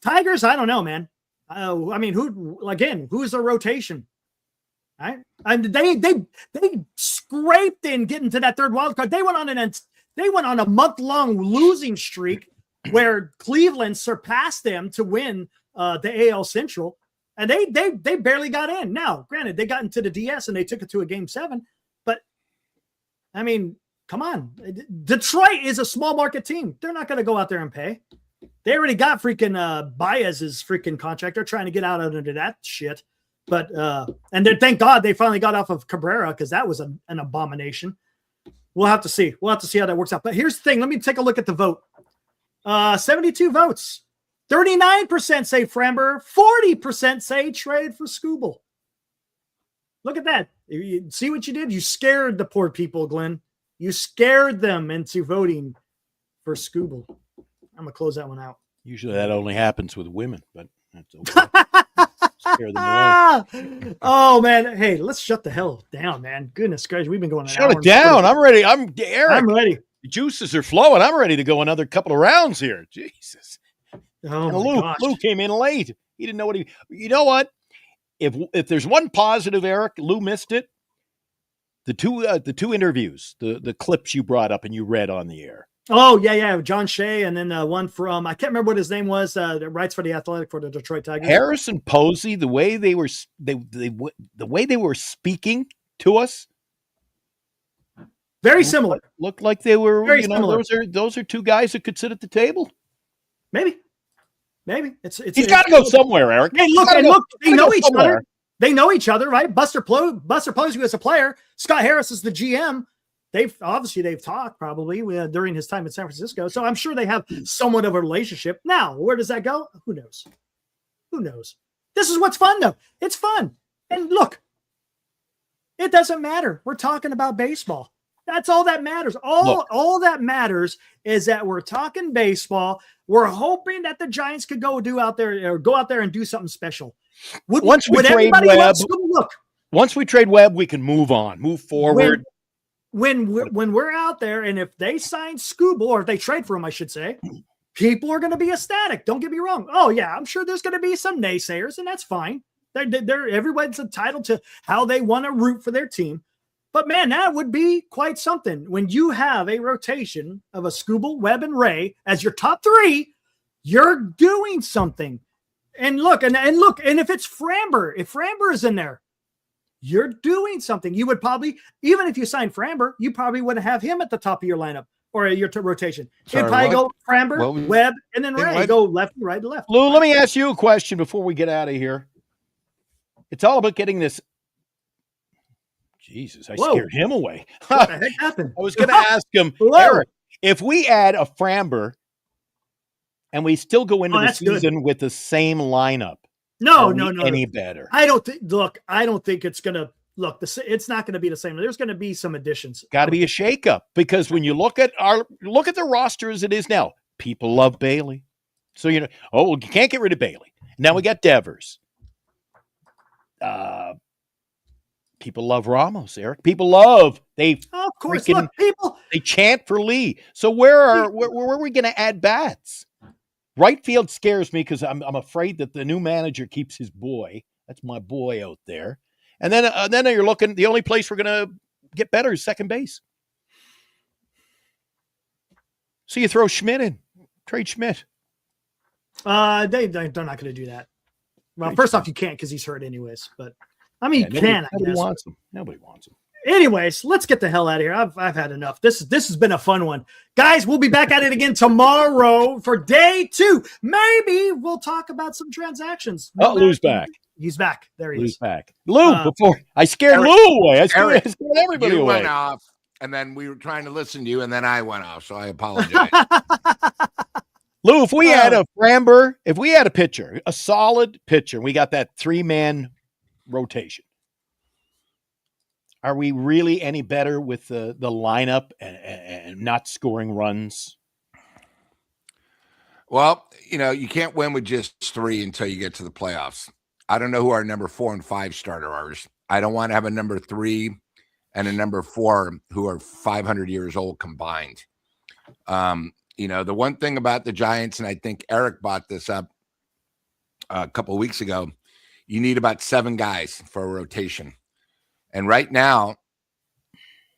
Tigers, I don't know, man. Who's the rotation? Right? And they scraped in getting to that third wild card. They went on a month-long losing streak where Cleveland surpassed them to win the AL Central. And they barely got in. Now, granted, they got into the DS and they took it to a game 7. But come on. Detroit is a small market team. They're not going to go out there and pay. They already got freaking Baez's freaking contract. They're trying to get out under that shit. But and then thank God they finally got off of Cabrera because that was an abomination. We'll have to see. We'll have to see how that works out. But here's the thing. Let me take a look at the vote. 72 votes. 39% say Framber. 40% say trade for Scooble. Look at that. You see what you did? You scared the poor people, Glenn. You scared them into voting for Scooble. I'm going to close that one out. Usually that only happens with women, but that's okay. Scare them away. Oh, man. Hey, let's shut the hell down, man. Goodness gracious. We've been going Shut it down. I'm ready. I'm Eric. I'm ready. The juices are flowing. I'm ready to go another couple of rounds here. Jesus. Oh, and my gosh. Lou came in late. He didn't know what you know what? If there's one positive, Eric, Lou missed it. The two interviews, the clips you brought up and you read on the air. Oh, yeah. John Shea, and then one from, I can't remember what his name was, that writes for The Athletic for the Detroit Tigers. Harris and Posey, the way they were speaking to us. Very similar. Looked like they were, very similar. Those are two guys that could sit at the table. Maybe. He's got to go somewhere, Eric. Hey, look, they know each other. They know each other, right? Buster Posey was a player. Scott Harris is the GM. They've talked probably during his time in San Francisco. So I'm sure they have somewhat of a relationship. Now, where does that go? Who knows? This is what's fun, though. It's fun. And look, it doesn't matter. We're talking about baseball. That's all that matters. All that matters is that we're talking baseball. We're hoping that the Giants could go out there and do something special. Once we trade Webb, we can move forward. When we're out there, and if they sign Scooble, or if they trade for him, I should say, people are going to be ecstatic. Don't get me wrong. Oh yeah, I'm sure there's going to be some naysayers, and that's fine. Everyone's entitled to how they want to root for their team. But man, that would be quite something when you have a rotation of a Scooble, Webb, and Ray as your top three. You're doing something. And look, and if it's Framber, if Framber is in there, you're doing something. You would probably, even if you sign Framber, you probably wouldn't have him at the top of your lineup or your rotation. You'd probably go Framber, Webb, and then Ray. Go lefty, right to left. Lou, let me ask you a question before we get out of here. It's all about getting this. Jesus, I scared him away. What the heck happened? I was going to ask him, Eric, if we add a Framber and we still go into the season with the same lineup, no, any better? I don't think it's going to look. It's not going to be the same. There's going to be some additions. Got to be a shakeup, because when you look at the roster as it is now, people love Bailey. So you can't get rid of Bailey. Now we got Devers. People love Ramos, Eric. People love they chant for Lee. So where are we going to add bats? Right field scares me because I'm afraid that the new manager keeps his boy. That's my boy out there. And then you're looking. The only place we're going to get better is second base. So you throw Schmidt in, trade Schmidt. They're not going to do that. Well, first off, you can't because he's hurt anyways. But I mean, you can. Nobody wants him. Nobody wants him. Anyways, let's get the hell out of here. I've had enough. This has been a fun one. Guys, we'll be back at it again tomorrow for day 2. Maybe we'll talk about some transactions. Lou's back. He's back. There he is. Lou's back. Lou, before I scared Lou away. I scared everybody away. Went off, and then we were trying to listen to you, and then I went off, so I apologize. Lou, if we had a Framber, if we had a pitcher, a solid pitcher, we got that 3-man rotation, are we really any better with the lineup and not scoring runs? Well, you can't win with just 3 until you get to the playoffs. I don't know who our number 4 and 5 starter are. I don't want to have a number 3 and a number 4 who are 500 years old combined. The one thing about the Giants, and I think Eric brought this up a couple of weeks ago, you need about 7 guys for a rotation. And right now,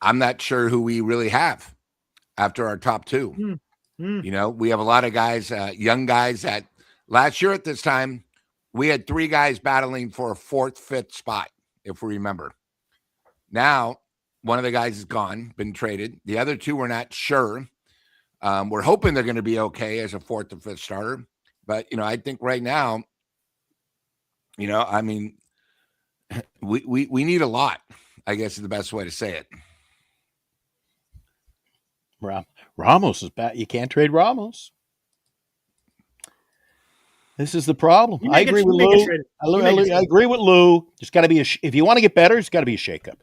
I'm not sure who we really have after our top 2. We have a lot of guys, young guys that last year at this time, we had 3 guys battling for a 4th, 5th spot, if we remember. Now, one of the guys is gone, been traded. The other 2 we're not sure. We're hoping they're going to be okay as a 4th or 5th starter. But, I think right now, we need a lot, I guess is the best way to say it. Ramos is bad. You can't trade Ramos. This is the problem. I agree with Lou. I agree with Lou. There's got to be if you want to get better, it's got to be a shakeup.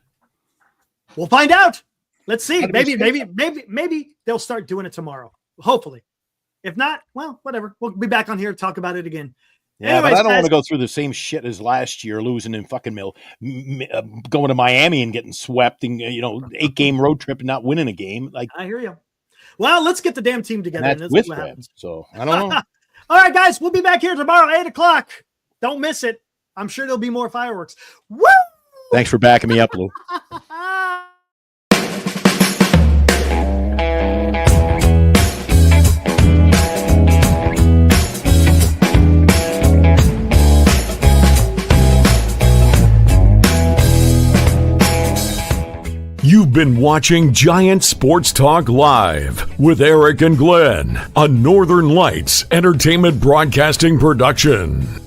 We'll find out. Let's see. Maybe they'll start doing it tomorrow. Hopefully. If not, well, whatever. We'll be back on here to talk about it again. Yeah, anyways, but I don't want to go through the same shit as last year, losing in fucking going to Miami and getting swept, and 8-game road trip and not winning a game. Like, I hear you. Well, let's get the damn team together. And that's with what happens. So I don't know. All right, guys, we'll be back here tomorrow, 8:00. Don't miss it. I'm sure there'll be more fireworks. Woo! Thanks for backing me up, Lou. You've been watching Giant Sports Talk Live with Eric and Glenn, a Northern Lights Entertainment Broadcasting production.